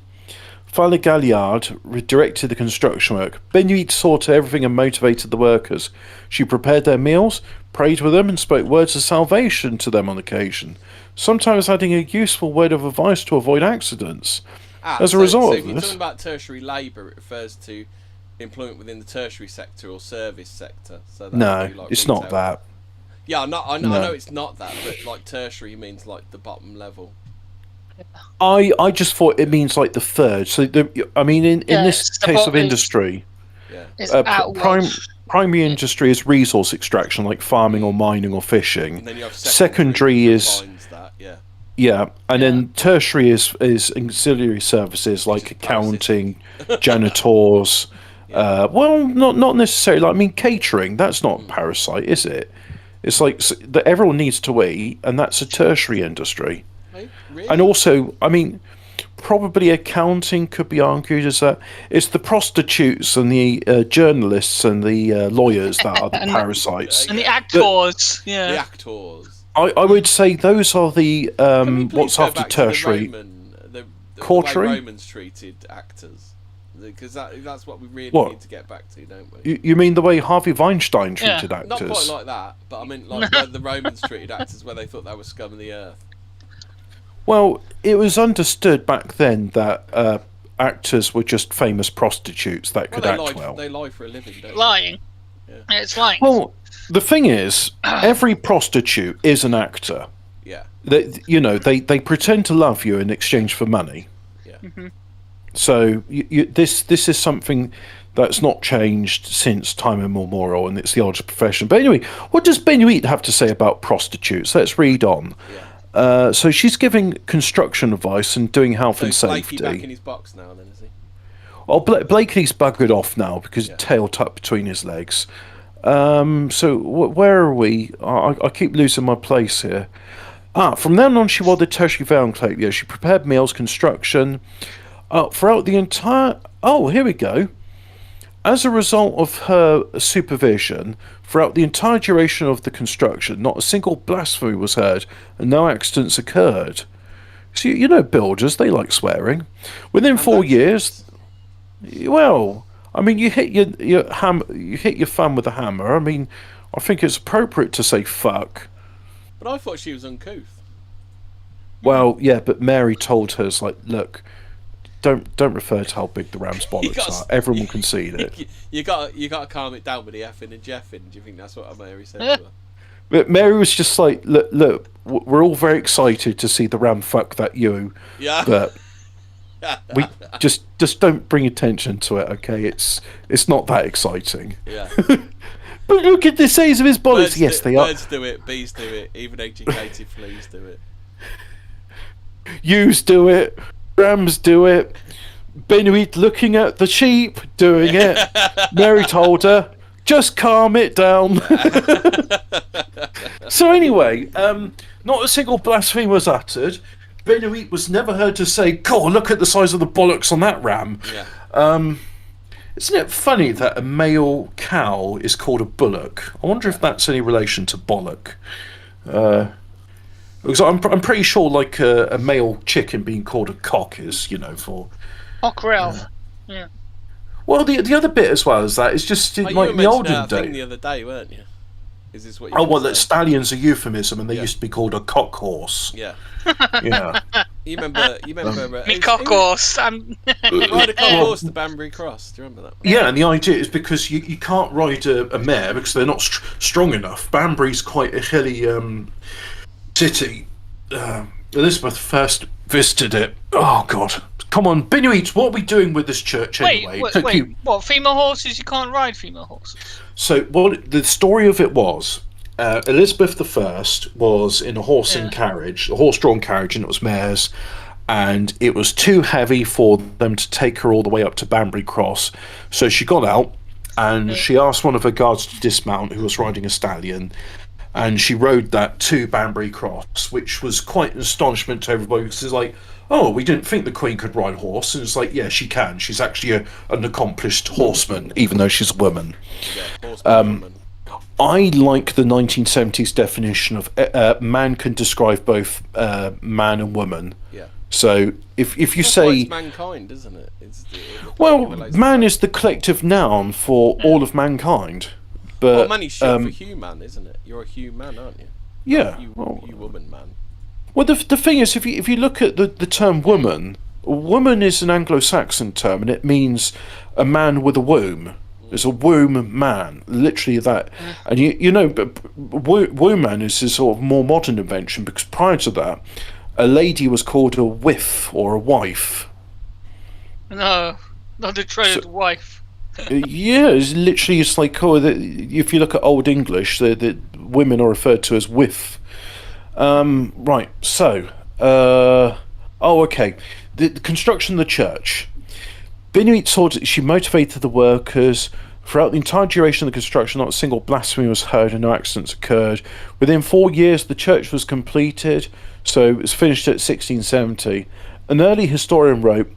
Father Galliard directed the construction work. Benuit saw to everything and motivated the workers. She prepared their meals, prayed with them, and spoke words of salvation to them on occasion, sometimes adding a useful word of advice to avoid accidents. As a result if of you're this... talking about tertiary labour, it refers to employment within the tertiary sector or service sector. So no, like it's retail. not that. Yeah, I know it's not that, but like tertiary means like the bottom level. I just thought it means like the third. So in this case of industry, primary industry is resource extraction, like farming or mining or fishing. And then you have secondary is that, and then tertiary is auxiliary services like accounting, janitors. Well, not necessarily. Like, I mean, catering. That's not parasite, is it? It's like that everyone needs to eat, and that's a tertiary industry. Really? And also, I mean, probably accounting could be argued as that it's the prostitutes and the journalists and the lawyers that are the parasites. And the actors, yeah. The actors. I would say those are the what's after tertiary. The Quartering? way Romans treated actors. Because that's what we really need to get back to, don't we? You mean the way Harvey Weinstein treated actors? Not quite like that, but I mean like the Romans treated actors where they thought they were scum of the earth. Well, it was understood back then that actors were just famous prostitutes that could act well. They lie for a living, don't they? Lying. Yeah, it's lying. Well, the thing is, every prostitute is an actor. Yeah. They pretend to love you in exchange for money. Yeah. Mm-hmm. So this is something that's not changed since time immemorial, and it's the oldest profession. But anyway, what does Benuit have to say about prostitutes? Let's read on. Yeah. So she's giving construction advice and doing health and safety. Blakey back in his box now, then, is he? Well, Blakey's buggered off now because tail tucked between his legs. So where are we? I keep losing my place here. From then on, she wore the tertiary veil and cape. Yeah, she prepared meals, construction. Throughout the entire... Oh, here we go. as a result of her supervision, throughout the entire duration of the construction, not a single blasphemy was heard and no accidents occurred. So, you know, builders, they like swearing. Within 4 years, well, I mean, you hit your thumb with a hammer. I mean, I think it's appropriate to say fuck. But I thought she was uncouth. Well, yeah, but Mary told her, like, look, don't refer to how big the ram's bollocks are. Everyone will concede it. You got to calm it down with the effing and jeffing. Do you think that's what Mary said to her? But Mary was just like, look, we're all very excited to see the ram fuck that you. Yeah. But we just don't bring attention to it, okay? It's not that exciting. Yeah. But look at the size of his bollocks. Yes, they are. Birds do it, bees do it, even educated fleas do it. Ewes do it, rams do it, Benoit looking at the sheep doing it. Mary told her, just calm it down. So anyway, not a single blasphemy was uttered. Benoit was never heard to say, God, look at the size of the bollocks on that ram. Yeah. Isn't it funny that a male cow is called a bullock? I wonder if that's any relation to bollock. Because I'm pretty sure, like, a male chicken being called a cock is, you know, for... Cockerel. Yeah. Well, the other bit as well is that it's just like in the olden days. The other day, weren't you? Is this what you? Oh well, that stallion's a euphemism, and they used to be called a cock horse. Yeah. Yeah. You remember? Me cock horse. Ride a cock horse to Banbury Cross. Do you remember that? Yeah, and the idea is because you can't ride a mare because they're not strong enough. Banbury's quite a hilly city. Elizabeth first visited it. Oh God. Come on, Benoit, what are we doing with this church anyway? Wait, what, female horses? You can't ride female horses? So, the story of it was, Elizabeth I was in a horse-drawn carriage, and it was mares, and it was too heavy for them to take her all the way up to Banbury Cross. So she got out, and she asked one of her guards to dismount, who was riding a stallion, and she rode that to Banbury Cross, which was quite an astonishment to everybody, because it's like, oh, we didn't think the Queen could ride a horse. And it's like, yeah, she can. She's actually an accomplished horseman, even though she's a woman. Yeah, woman. I like the 1970s definition of man can describe both man and woman. Yeah. So if you say... It's mankind, isn't it? Man is the collective noun for all of mankind. But, man is short for human, isn't it? You're a human, aren't you? Yeah. You woman, man. Well, the thing is, if you look at the term woman is an Anglo-Saxon term, and it means a man with a womb. It's a womb man, literally that. And you know, but womb man is a sort of more modern invention, because prior to that, a lady was called a whiff or a wife. No, not a trade wife. Yeah, it's like, if you look at Old English, the women are referred to as whiff. Right, so, okay, the construction of the church. Benoit saw that she motivated the workers. Throughout the entire duration of the construction, not a single blasphemy was heard and no accidents occurred. Within 4 years, the church was completed, so it was finished at 1670. An early historian wrote,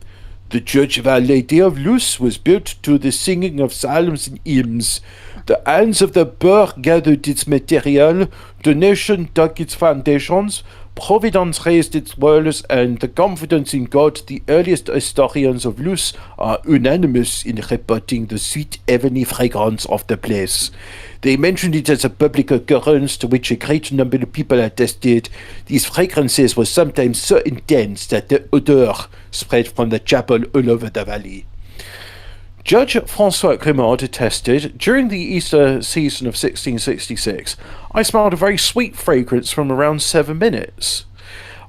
"The Church of Our Lady of Luce was built to the singing of psalms and hymns. The hands of the poor gathered its material, the nation dug its foundations, Providence raised its walls, and the confidence in God, the earliest historians of Luce are unanimous in reporting the sweet heavenly fragrance of the place. They mentioned it as a public occurrence to which a great number of people attested. These fragrances were sometimes so intense that the odor spread from the chapel all over the valley." Judge Francois Grimaud attested, "During the Easter season of 1666, I smelled a very sweet fragrance from around 7 minutes.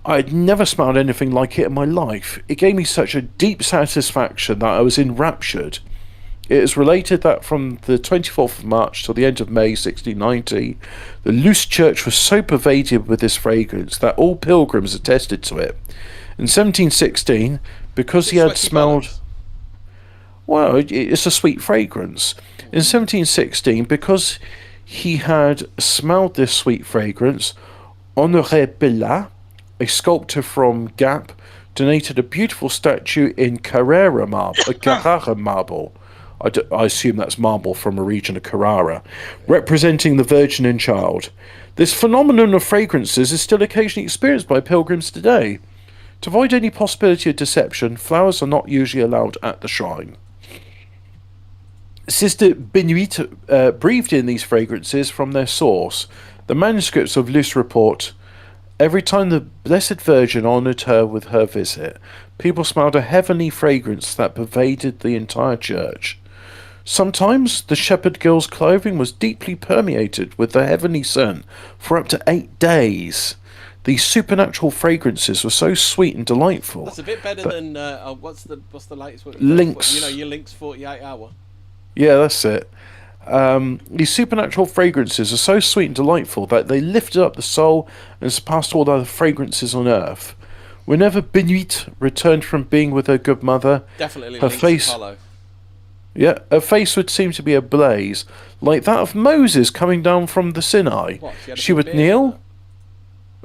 I had never smelled anything like it in my life. It gave me such a deep satisfaction that I was enraptured." It is related that from the 24th of March till the end of May 1690, the Luce Church was so pervaded with this fragrance that all pilgrims attested to it. In 1716, because he had smelled... Well, it's a sweet fragrance. In 1716, because he had smelled this sweet fragrance, Honoré Billat, a sculptor from Gap, donated a beautiful statue in Carrara marble. I assume that's marble from a region of Carrara, representing the Virgin and Child. This phenomenon of fragrances is still occasionally experienced by pilgrims today. To avoid any possibility of deception, flowers are not usually allowed at the shrine. Sister Benuit breathed in these fragrances from their source. The manuscripts of Luce report, every time the Blessed Virgin honoured her with her visit, people smelled a heavenly fragrance that pervaded the entire church. Sometimes the shepherd girl's clothing was deeply permeated with the heavenly scent for up to 8 days. These supernatural fragrances were so sweet and delightful. That's a bit better than what's the latest one? Lynx. You know, your Lynx 48 hour. Yeah, that's it. These supernatural fragrances are so sweet and delightful that they lifted up the soul and surpassed all other fragrances on earth. Whenever Benuit returned from being with her good mother, Definitely her Lynx face, Apollo. yeah, her face would seem to be ablaze, like that of Moses coming down from the Sinai. What, She would kneel,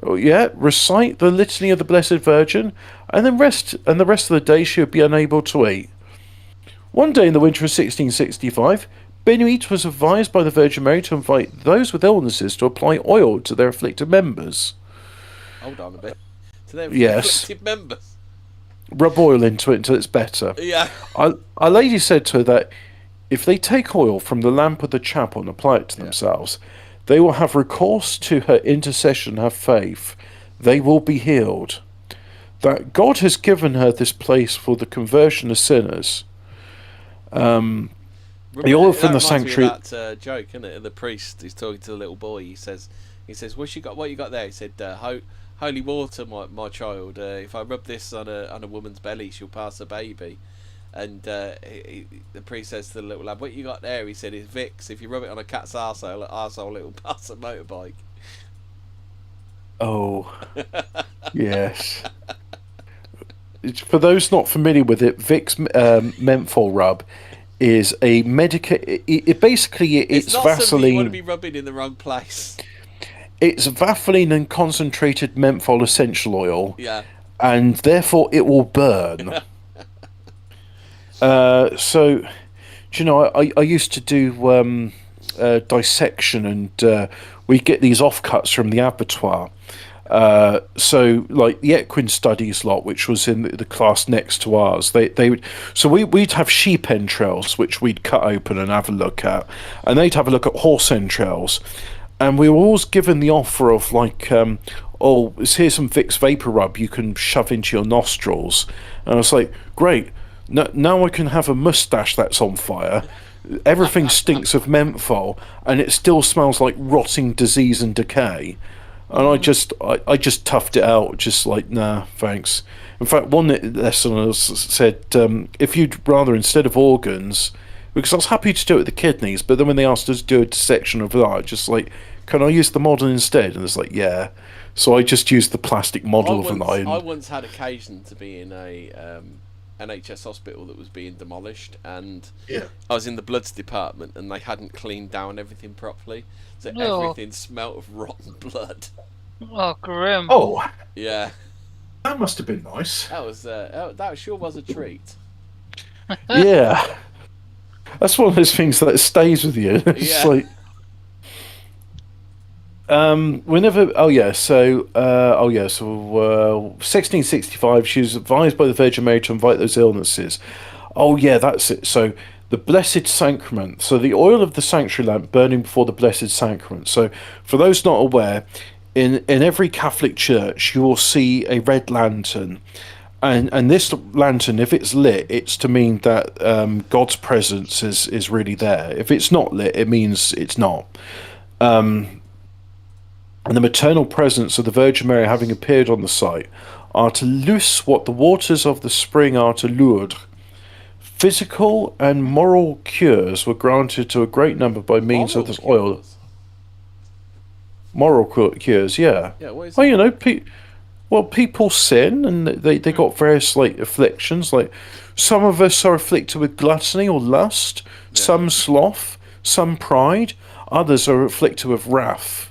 recite the litany of the Blessed Virgin, and the rest of the day she would be unable to eat. One day in the winter of 1665, Benuit was advised by the Virgin Mary to invite those with illnesses to apply oil to their afflicted members. Hold on a bit. To their Yes. afflicted members. Rub oil into it until it's better. Yeah. Our lady said to her that if they take oil from the lamp of the chapel and apply it to themselves, they will have recourse to her intercession and have faith. They will be healed. That God has given her this place for the conversion of sinners. The oil from the sanctuary. That joke, isn't it? The priest is talking to the little boy. He says, "What you got there?" He said, "Holy water, my child. If I rub this on a woman's belly, she'll pass a baby." And the priest says to the little lad, "What you got there?" He said, "It's Vicks. If you rub it on a cat's arsehole, it'll pass a motorbike." Oh, yes. For those not familiar with it, Vicks menthol rub is a It's not Vaseline. something you want to be rubbing in the wrong place. It's Vaseline and concentrated menthol essential oil. Yeah. And therefore it will burn. So, do you know, I used to do dissection, and we get these offcuts from the abattoir. So like the equine studies lot, which was in the class next to ours, they would, so we'd have sheep entrails which we'd cut open and have a look at, and they'd have a look at horse entrails, and we were always given the offer of like, oh, here's some Vicks vapor rub you can shove into your nostrils, and I was like, great, now I can have a mustache that's on fire. Everything stinks of menthol, and it still smells like rotting disease and decay. And I just toughed it out, just like, nah, thanks. In fact, one lesson said, if you'd rather, instead of organs, because I was happy to do it with the kidneys, but then when they asked us to do a dissection of that, just like, can I use the model instead? And it's like, yeah. So I just used the plastic model of an eye. I once had occasion to be in a NHS hospital that was being demolished, and I was in the bloods department, and they hadn't cleaned down everything properly, so everything smelt of rotten blood. Oh, grim. Oh, Yeah, that must have been nice. that sure was a treat. Yeah. That's one of those things that stays with you. It's Yeah. like, whenever, 1665, she was advised by the Virgin Mary to invite those illnesses. Oh yeah, that's it. So the Blessed Sacrament. So the oil of the sanctuary lamp burning before the Blessed Sacrament. So for those not aware, in every Catholic church you will see a red lantern. And this lantern, if it's lit, it's to mean that God's presence is really there. If it's not lit, it means it's not. And the maternal presence of the Virgin Mary having appeared on the site are to loose what the waters of the spring are to Lourdes. Physical and moral cures were granted to a great number by means of this oil. Moral cures, yeah. Yeah, what is well, you know, people sin, and they got various like afflictions. Like some of us are afflicted with gluttony or lust, some sloth, some pride, others are afflicted with wrath.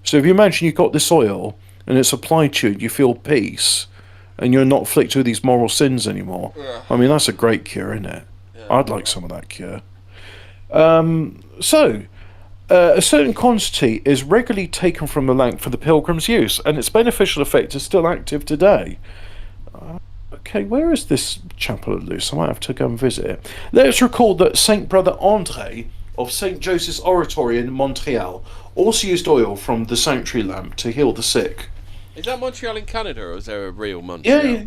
So if you imagine you've got this oil and it's applied to you, you feel peace, and you're not afflicted with these moral sins anymore. I mean, that's a great cure, isn't it? Yeah. I'd like some of that cure. A certain quantity is regularly taken from the lamp for the pilgrim's use, and its beneficial effect is still active today. Okay, where is this chapel at Luce? I might have to go and visit it. Let's recall that Saint Brother André of Saint Joseph's Oratory in Montreal also used oil from the sanctuary lamp to heal the sick. Is that Montreal in Canada, or is there a real Montreal?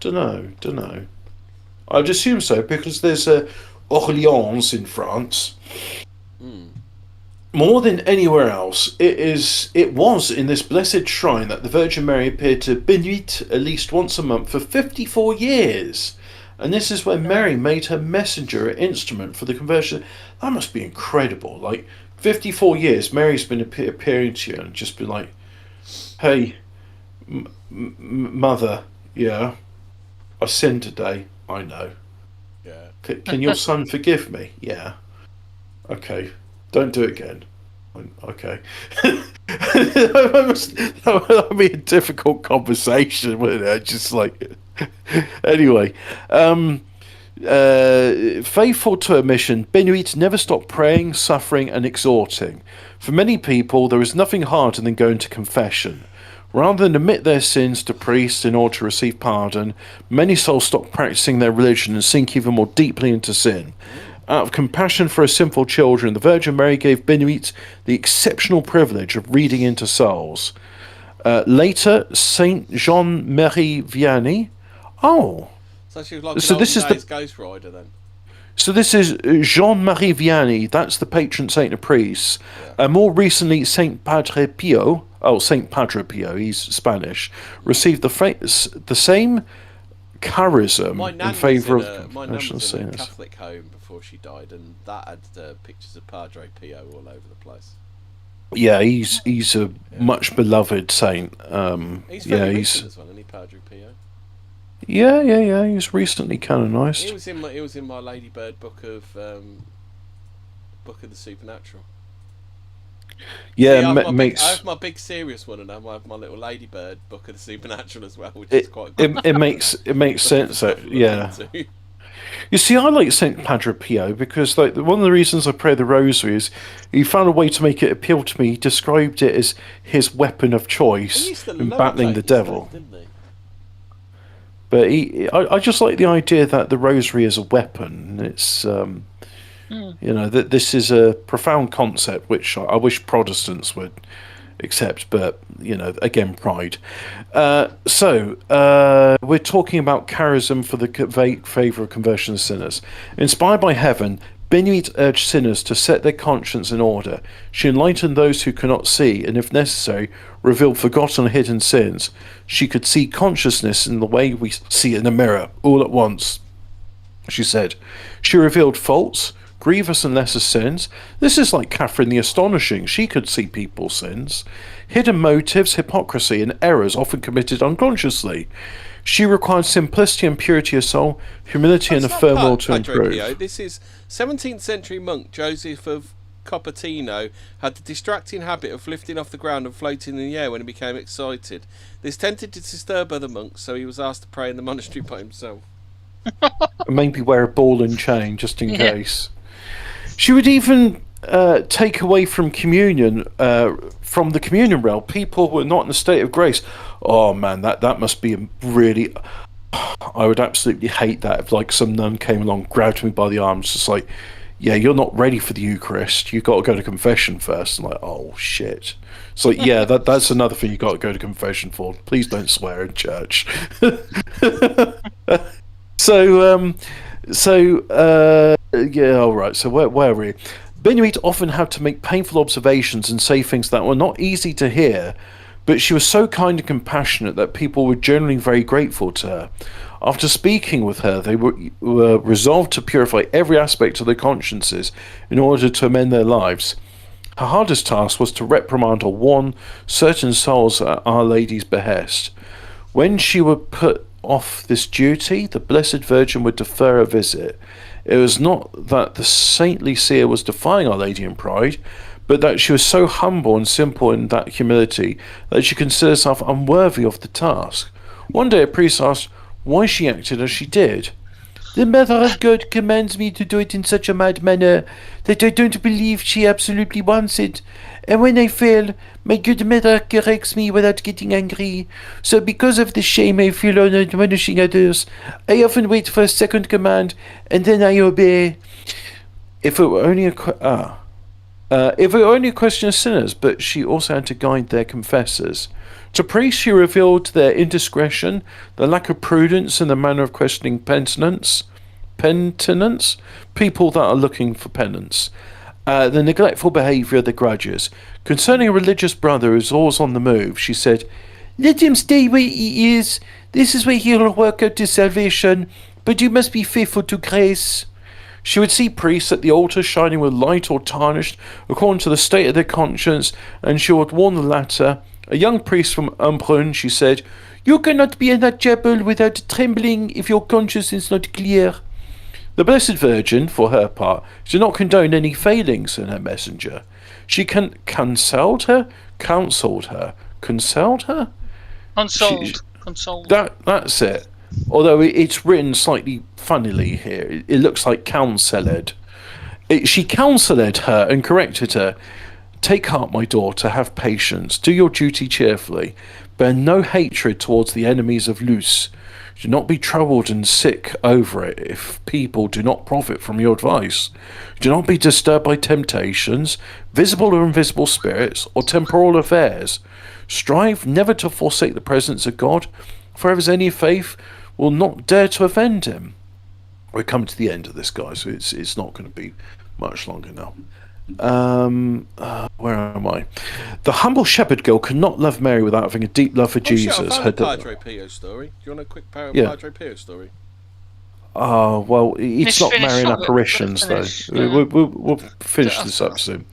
Don't know. I'd assume so, because there's Orleans in France. More than anywhere else, it was in this blessed shrine that the Virgin Mary appeared to Benoît at least once a month for 54 years. And this is where Mary made her messenger an instrument for the conversion. That must be incredible. Like, 54 years, Mary's been appearing to you and just been like, hey, mother, yeah, I sinned today, I know. Yeah. Can your son forgive me? Yeah. Okay. Don't do it again. Okay. That would be a difficult conversation, wouldn't it? Just like... Anyway. Faithful to her mission, Benoît never stopped praying, suffering, and exhorting. For many people, there is nothing harder than going to confession. Rather than admit their sins to priests in order to receive pardon, many souls stop practicing their religion and sink even more deeply into sin. Out of compassion for her sinful children, the Virgin Mary gave Benoît the exceptional privilege of reading into souls. Later, Saint Jean-Marie Vianney. Oh, so she was like so this is the Ghost Rider then. So this is Jean-Marie Vianney. That's the patron saint of priests. More recently, Saint Padre Pio. Oh, Saint Padre Pio. He's Spanish. Received the same charism in favour of my nan was in a Catholic home before she died, and that had pictures of Padre Pio all over the place. Yeah, he's a much beloved saint. He's very recent as well, isn't he, Padre Pio? Yeah. He's recently canonised. He was in my Ladybird book of the Supernatural. Yeah, I have my big serious one, and I have my little Ladybird book of the Supernatural as well, which is quite good. It makes sense. Yeah. You see, I like Saint Padre Pio because, like, one of the reasons I pray the Rosary is he found a way to make it appeal to me. He described it as his weapon of choice in battling the devil. Didn't he? But I just like the idea that the Rosary is a weapon. It's that this is a profound concept which I wish Protestants would accept, but again, pride. So we're talking about charism for the favour of conversion of sinners. Inspired by heaven, Benoît urged sinners to set their conscience in order. She enlightened those who cannot see, and if necessary, revealed forgotten or hidden sins. She could see consciousness in the way we see in a mirror, all at once. She said, she revealed faults, grievous and lesser sins. This is like Catherine the Astonishing. She could see people's sins. Hidden motives, hypocrisy, and errors often committed unconsciously. She required simplicity and purity of soul, humility and a firm will to improve. This is 17th century monk Joseph of Cupertino had the distracting habit of lifting off the ground and floating in the air when he became excited. This tended to disturb other monks, so he was asked to pray in the monastery by himself. Maybe wear a ball and chain just in case. She would even take away from communion, from the communion rail, people who are not in a state of grace. Oh man, that must be really... I would absolutely hate that if like some nun came along, grabbed me by the arms, just like, yeah, you're not ready for the Eucharist. You've got to go to confession first. I'm like, oh shit. It's like, yeah, that's another thing you got to go to confession for. Please don't swear in church. Yeah, all right. So where were we? Benoît often had to make painful observations and say things that were not easy to hear, but she was so kind and compassionate that people were generally very grateful to her. After speaking with her, they were resolved to purify every aspect of their consciences in order to amend their lives. Her hardest task was to reprimand or warn certain souls at Our Lady's behest. When she would put off this duty, the Blessed Virgin would defer a visit. It was not that the saintly seer was defying Our Lady in pride, but that she was so humble and simple in that humility that she considered herself unworthy of the task. One day a priest asked, why she acted as she did. The Mother of God commands me to do it in such a mad manner that I don't believe she absolutely wants it. And when I fail, my good mother corrects me without getting angry. So because of the shame I feel on admonishing others, I often wait for a second command, and then I obey. If it were only a question of sinners, but she also had to guide their confessors. To priests, she revealed their indiscretion, the lack of prudence in the manner of questioning penitence, people that are looking for penance, the neglectful behaviour of the grudges. Concerning a religious brother who's always on the move, she said, "Let him stay where he is. This is where he'll work out his salvation, but you must be faithful to grace." She would see priests at the altar shining with light or tarnished according to the state of their conscience, and she would warn the latter. A young priest from Embrun, she said, "You cannot be in that chapel without trembling if your conscience is not clear." The Blessed Virgin, for her part, did not condone any failings in her messenger. She counselled her? Consoled her? Consoled. That's it. Although it's written slightly funnily here. It looks like counselled. She counselled her and corrected her. "Take heart, my daughter, have patience, do your duty cheerfully, bear no hatred towards the enemies of Luce. Do not be troubled and sick over it if people do not profit from your advice. Do not be disturbed by temptations, visible or invisible spirits, or temporal affairs. Strive never to forsake the presence of God, for if there's any faith, will not dare to offend him." We're coming to the end of this, guys, so it's not going to be much longer now. Where am I? The humble shepherd girl could not love Mary without having a deep love for Jesus. I found the Padre Pio story. Do you want a quick Padre Pio story? Oh, well, it's not Marian Apparitions, though. We'll finish this up soon.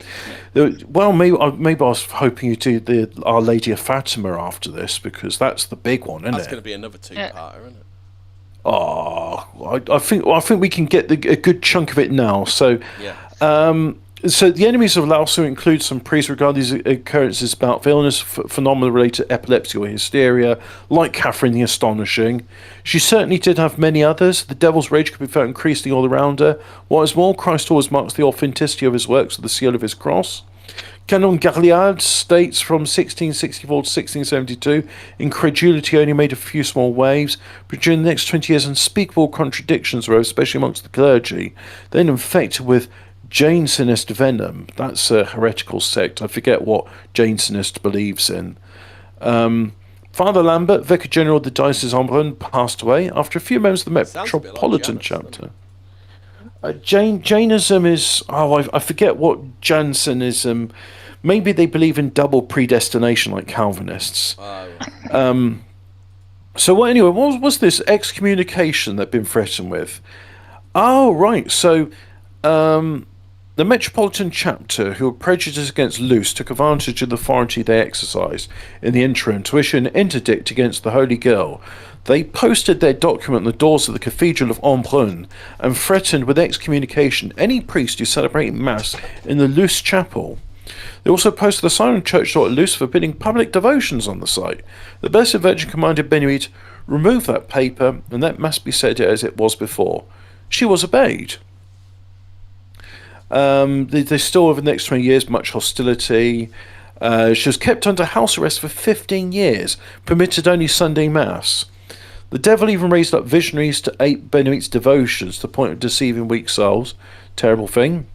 Well, maybe I was hoping you'd do the Our Lady of Fatima after this, because that's the big one, isn't it? That's going to be another two-parter, isn't it? Oh, I think we can get a good chunk of it now. So, yeah. So the enemies of Laos include some priests regard these occurrences about illness, phenomena related to epilepsy or hysteria, like Catherine the Astonishing. She certainly did have many others. The devil's rage could be felt increasingly all around her. What is more, Christ always marks the authenticity of his works with the seal of his cross. Canon Garliard states from 1664 to 1672, incredulity only made a few small waves, but during the next 20 years unspeakable contradictions arose, especially amongst the clergy, then infected with Jansenist venom. That's a heretical sect. I forget what Jansenist believes in. Father Lambert, Vicar General of the Diocese of Embrun, passed away after a few members of the Metropolitan chapter. Jainism is... I forget what Jansenism... Maybe they believe in double predestination like Calvinists. So anyway, what was this excommunication they've been threatened with? Oh, right. So... the Metropolitan chapter, who were prejudiced against Luce, took advantage of the authority they exercised in the interim to issue an interdict against the Holy Girl. They posted their document on the doors of the Cathedral of Embrun and threatened with excommunication any priest who celebrated Mass in the Luce chapel. They also posted a sign on church door at Luce forbidding public devotions on the site. The Blessed Virgin commanded Benoit, "Remove that paper, and let Mass be said as it was before." She was obeyed. They still, over the next 20 years, much hostility. She was kept under house arrest for 15 years, permitted only Sunday Mass. The devil even raised up visionaries to ape Benoit's devotions to the point of deceiving weak souls. Terrible thing.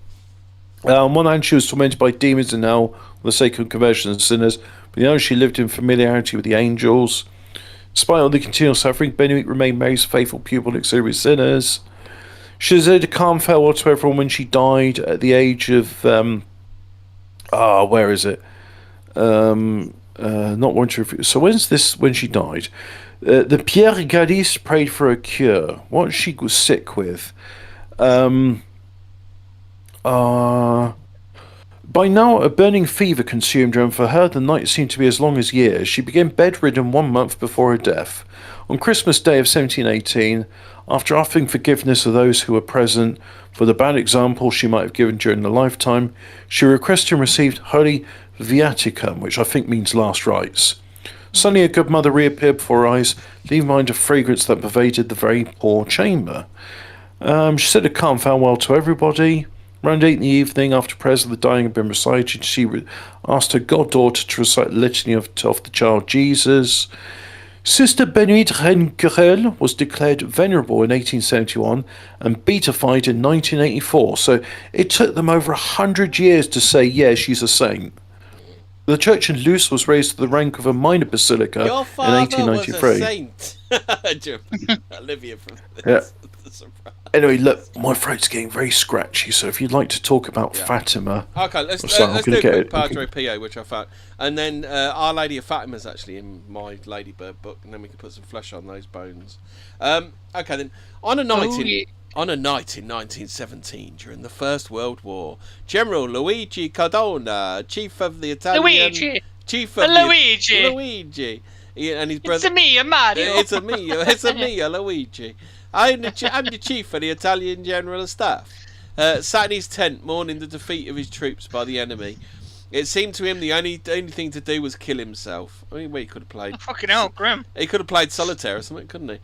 On one hand, she was tormented by demons in hell for the sake of conversion of sinners, but the other, she lived in familiarity with the angels. Despite all the continual suffering, Benoit remained Mary's faithful pupil and auxiliary sinners. She said a calm farewell to everyone when she died at the age of where is it? Not one to. So when's this? When she died, the Pierre Gadis prayed for a cure. What she was sick with? By now, a burning fever consumed her, and for her, the night seemed to be as long as years. She became bedridden 1 month before her death. On Christmas Day of 1718, after offering forgiveness of those who were present for the bad example she might have given during her lifetime, she requested and received Holy Viaticum, which I think means last rites. Suddenly a good mother reappeared before her eyes, leaving behind a fragrance that pervaded the very poor chamber. She said a calm farewell to everybody. Around 8 in the evening, after prayers of the dying had been recited, she asked her goddaughter to recite the litany of the child Jesus. Sister Benoit Renquerel was declared venerable in 1871 and beatified in 1984, so it took them over 100 years to say, yeah, she's a saint. The church in Luce was raised to the rank of a minor basilica Your in father 1893. was a saint. Olivia from Yeah. Anyway, look, my throat's getting very scratchy, so if you'd like to talk about Fatima... Okay, let's do I'm a gonna get quick it. Padre Pio, which I found. And then Our Lady of Fatima's actually in my Ladybird book, and then we can put some flesh on those bones. Okay, then. On a night in 1917, during the First World War, General Luigi Cardona, chief of the Italian... Luigi! And his brother... It's me, Mario! It's a me, Luigi. I'm the chief of the Italian General of Staff. Sat in his tent mourning the defeat of his troops by the enemy. It seemed to him the only thing to do was kill himself. I mean, he could have played... Fucking hell, grim. He could have played solitaire or something, couldn't he?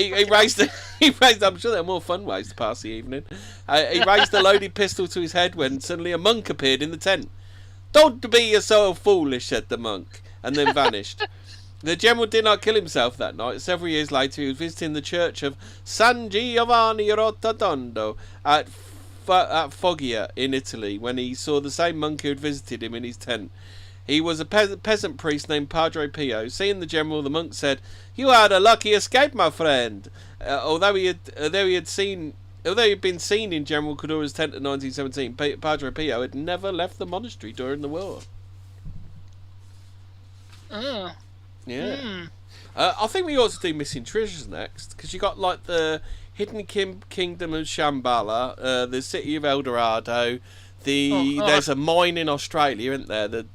He raised... I'm sure there are more fun ways to pass the evening. He raised a loaded pistol to his head when suddenly a monk appeared in the tent. "Don't be so foolish," said the monk, and then vanished. The general did not kill himself that night. Several years later, he was visiting the church of San Giovanni Rotondo at Foggia in Italy when he saw the same monk who had visited him in his tent. He was a peasant priest named Padre Pio. Seeing the general, the monk said, "You had a lucky escape, my friend." Although he had been seen in General Cadora's tent in 1917, Padre Pio had never left the monastery during the war. Yeah. I think we ought to do missing treasures next, because you got like the hidden kingdom of Shambhala, the city of El Dorado. There's a mine in Australia, isn't there? The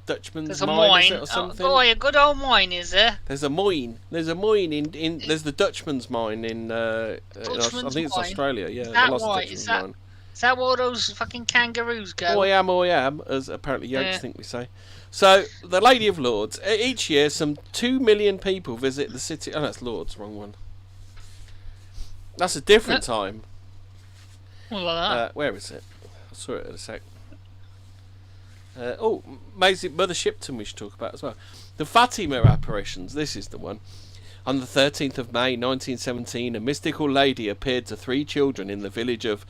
Dutchman's mine, is it, or something? Oh boy, a good old mine, is there? There's a mine. There's a mine in. There's the Dutchman's mine in. I think it's Australia. Yeah, is that right? Is that where all those fucking kangaroos go? I am, as apparently Yanks think we say. So, the Lady of Lourdes. Each year, some 2 million people visit the city. Oh, that's Lourdes, wrong one. That's a different time. Well, like that. Where is it? I saw it in a sec. Amazing Mother Shipton we should talk about as well. The Fatima Apparitions. This is the one. On the 13th of May 1917, a mystical lady appeared to 3 children in the village of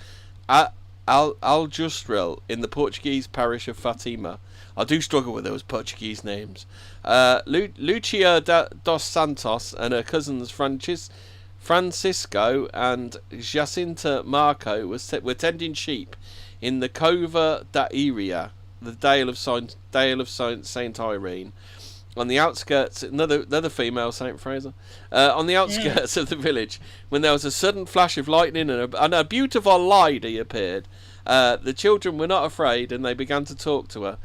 Aljustrel in the Portuguese parish of Fatima. I do struggle with those Portuguese names. Lucia dos Santos and her cousins Francisco and Jacinta Marco were tending sheep in the Cova da Iria, the Dale of Saint Irene, on the outskirts. Another female Saint Fraser, on the outskirts of the village, when there was a sudden flash of lightning and a beautiful lady appeared. The children were not afraid, and they began to talk to her.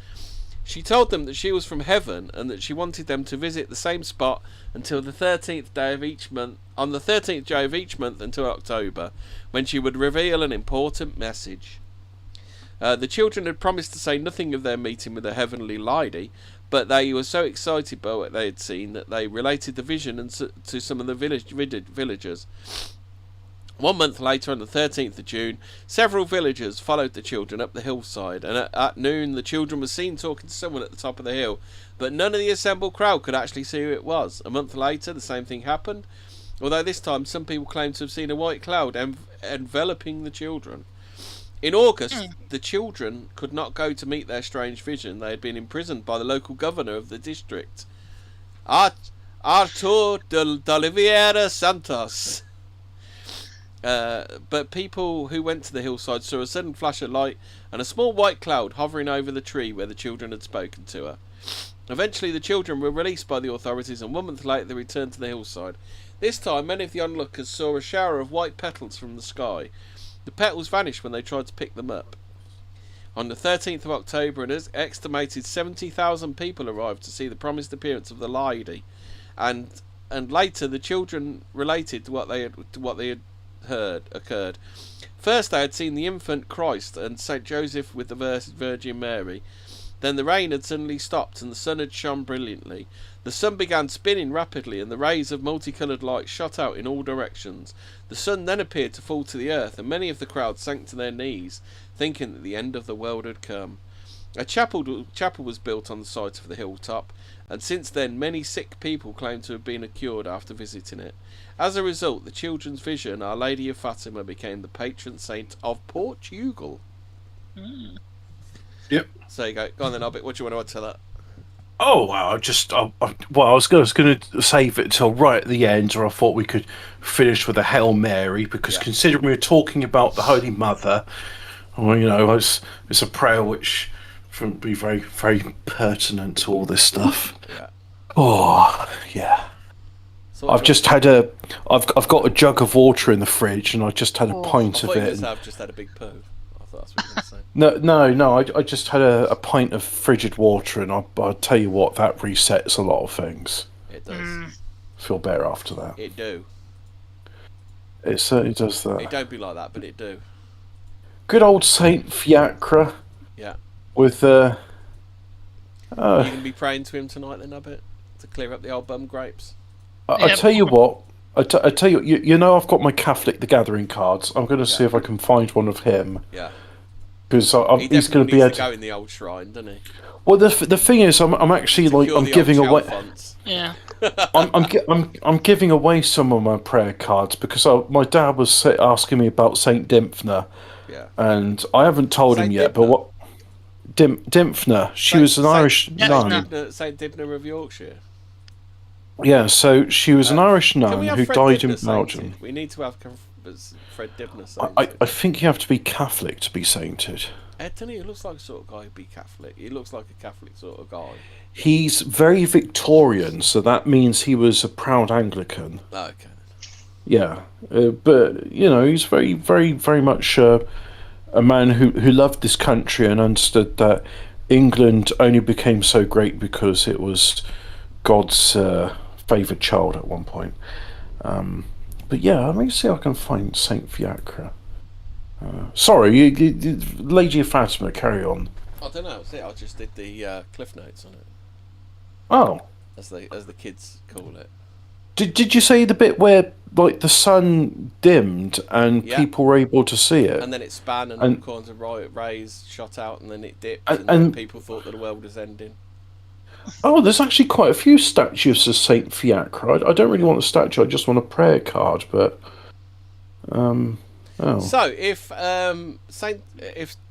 She told them that she was from heaven and that she wanted them to visit the same spot until the 13th day of each month. On the 13th day of each month until October, when she would reveal an important message. The children had promised to say nothing of their meeting with the heavenly lady, but they were so excited by what they had seen that they related the vision to some of the villagers. 1 month later, on the 13th of June, several villagers followed the children up the hillside, and at noon the children were seen talking to someone at the top of the hill, but none of the assembled crowd could actually see who it was. A month later, the same thing happened, although this time some people claimed to have seen a white cloud enveloping the children. In August, the children could not go to meet their strange vision. They had been imprisoned by the local governor of the district, Artur de Oliveira Santos. But people who went to the hillside saw a sudden flash of light and a small white cloud hovering over the tree where the children had spoken to her. Eventually the children were released by the authorities, and 1 month later they returned to the hillside. This time many of the onlookers saw a shower of white petals from the sky. The petals vanished when they tried to pick them up. On the 13th of October, an estimated 70,000 people arrived to see the promised appearance of the lady, and later the children related to what they had heard occurred. First they had seen the infant Christ and St. Joseph with the Virgin Mary. Then the rain had suddenly stopped and the sun had shone brilliantly. The sun began spinning rapidly and the rays of multicoloured light shot out in all directions. The sun then appeared to fall to the earth and many of the crowd sank to their knees, thinking that the end of the world had come. A chapel was built on the site of the hilltop, and since then many sick people claim to have been cured after visiting it. As a result, the children's vision, Our Lady of Fatima, became the patron saint of Portugal. Yep. So you go on then, Hobbit. What do you want to add to that? Oh wow! I was going to save it till right at the end, or I thought we could finish with a Hail Mary, because considering we're talking about the Holy Mother, well, you know, it's a prayer which would be very, very pertinent to all this stuff. Yeah. Oh yeah. So I've got a jug of water in the fridge, and I just had a pint of it. I've just had a big poo. I thought that's what you were going to say. No. I just had a pint of frigid water, and I'll tell you what, that resets a lot of things. It does. Feel better after that. It do. It certainly does that. It don't be like that, but it do. Good old Saint Fiacre. Yeah. With you can be praying to him tonight then, a bit, to clear up the old bum grapes. I tell you what. I tell you, you know, I've got my Catholic the Gathering cards. I'm going to see if I can find one of him. Yeah. Because he's going to be able able to go in the old shrine, doesn't he? Well, the thing is, I'm actually I'm giving away. Yeah. I'm giving away some of my prayer cards because my dad was asking me about Saint Dymphna. Yeah. And I haven't told him yet, but what? Dymphna. She was an Irish nun. Saint Dymphna of Yorkshire. Yeah, so she was an Irish nun who died in Belgium. We need to have Fred Dibner sainted. I think you have to be Catholic to be sainted. Doesn't he? He looks like a sort of guy who'd be Catholic. He looks like a Catholic sort of guy. He's very Victorian, so that means he was a proud Anglican. Okay. Yeah, but you know, he's very, very, very much a man who loved this country and understood that England only became so great because it was God's favoured child at one point. But yeah, let me see if I can find Saint Fiacre. Sorry, Lady of Fatima, carry on. I don't know. See, I just did the cliff notes on it. Oh, as the kids call it. Did you say the bit where like the sun dimmed and people were able to see it, and then it span and all kinds of rays shot out, and then it dipped, and then people thought that the world was ending? Oh, there's actually quite a few statues of Saint Fiacre. I don't really want a statue. I just want a prayer card. But So if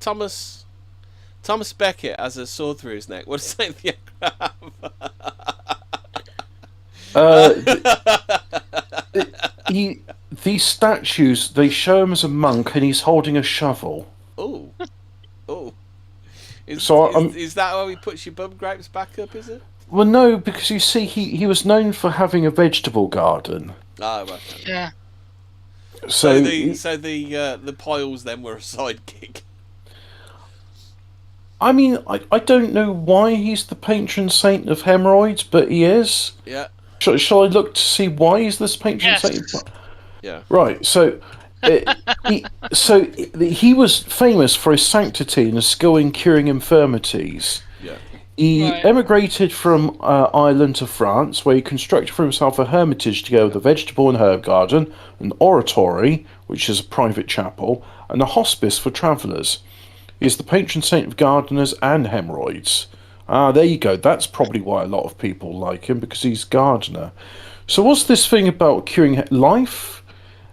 Thomas Becket has a sword through his neck, what does Saint Fiacre have? These statues, they show him as a monk, and he's holding a shovel. Oh. Is that how he puts your bum grapes back up, is it? Well, no, because you see, he was known for having a vegetable garden. Oh, okay. Yeah. So the piles then were a sidekick. I mean, I don't know why he's the patron saint of hemorrhoids, but he is. Yeah. Shall I look to see why he's this patron saint? Yeah. Right. So. He was famous for his sanctity and his skill in curing infirmities. Yeah. He emigrated from Ireland to France, where he constructed for himself a hermitage together with a vegetable and herb garden, an oratory, which is a private chapel, and a hospice for travellers. He is the patron saint of gardeners and hemorrhoids. There you go. That's probably why a lot of people like him, because he's gardener. So what's this thing about curing life?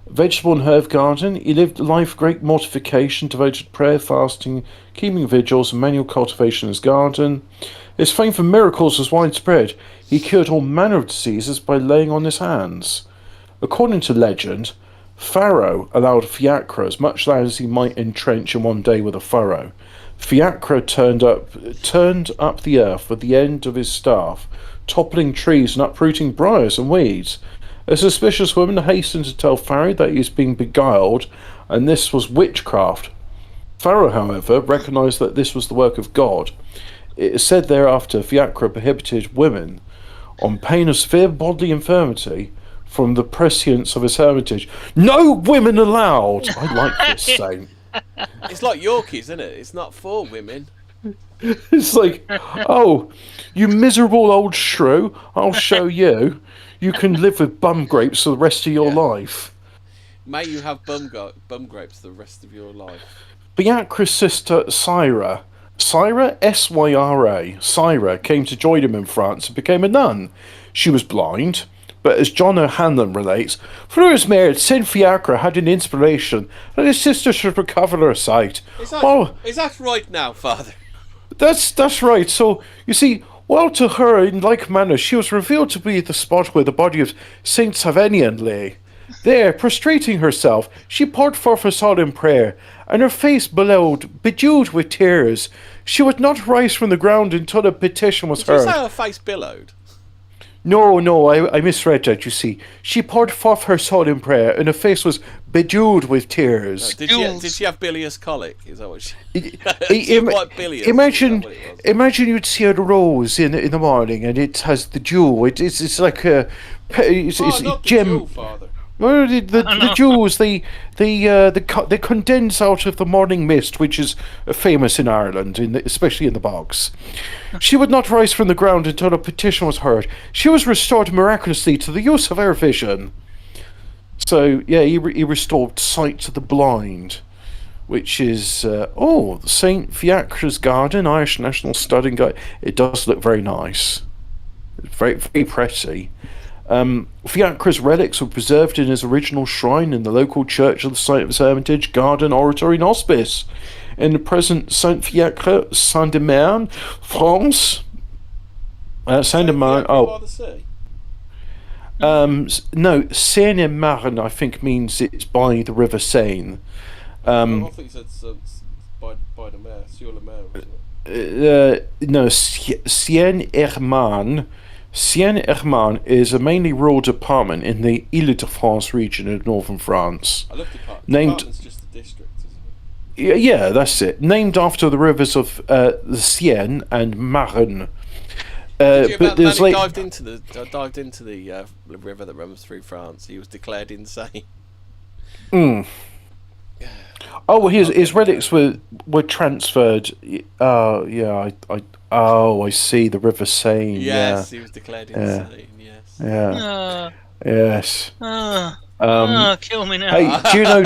Vegetable and herb garden. He lived a life of great mortification, devoted to prayer, fasting, keeping vigils, and manual cultivation in his garden. His fame for miracles was widespread. He cured all manner of diseases by laying on his hands. According to legend, Pharaoh allowed Fiacre as much land as he might entrench in one day with a furrow. Fiacre turned up the earth with the end of his staff, toppling trees and uprooting briars and weeds. A suspicious woman hastened to tell Pharaoh that he was being beguiled, and this was witchcraft. Pharaoh, however, recognised that this was the work of God. It is said thereafter Fiacre prohibited women, on pain of severe bodily infirmity, from the prescience of his hermitage. No women allowed! I like this saint. It's like Yorkies, isn't it? It's not for women. It's like, oh, you miserable old shrew, I'll show you. You can live with bum grapes for the rest of your life. May you have bum grapes the rest of your life. Beatrice's sister Syra, Syra, Syra came to join him in France and became a nun. She was blind, but as John O'Hanlon relates, through his marriage, Saint Fiacre had an inspiration that his sister should recover her sight. Is that right now, Father? That's right. So, you see, while to her, in like manner, she was revealed to be the spot where the body of Saint Savinian lay. There, prostrating herself, she poured forth her solemn prayer, and her face bedewed with tears. She would not rise from the ground until a petition was heard. Did you say her face billowed? No, I misread that, you see. She poured forth her solemn prayer, and her face was bedewed with tears. No, did she have bilious colic? Is that what she... quite bilious. Imagine you'd see a rose in the morning, and it has the dew. It's like a... not gem. the dew, Father. Well, the dews, they condense out of the morning mist, which is famous in Ireland, especially in the bogs. She would not rise from the ground until a petition was heard. She was restored miraculously to the use of her vision. So, yeah, he restored sight to the blind, which is, St. Fiacre's Garden, Irish National Studying Guide. It does look very nice. It's very, very pretty. Fiacre's relics were preserved in his original shrine in the local church at the site of his hermitage, garden, oratory, and hospice. In the present Saint Fiacre, Saint-Domingue, France. Saint-Domingue. No, Seine-et-Marne, I think, means it's by the River Seine. I think you said by the Mer, sur la Mer, wasn't it? No, Seine-et-Marne. Seine-et-Marne is a mainly rural department in the Ile-de-France region of northern France. I love department's just a district, isn't it? Yeah, that's it. Named after the rivers of the Seine and Marne. Dived into the river that runs through France. He was declared insane. Oh, his relics were transferred. I see, the River Seine. Yes, he was declared insane. Yes. Yeah. Yes. Kill me now. Hey, do you know?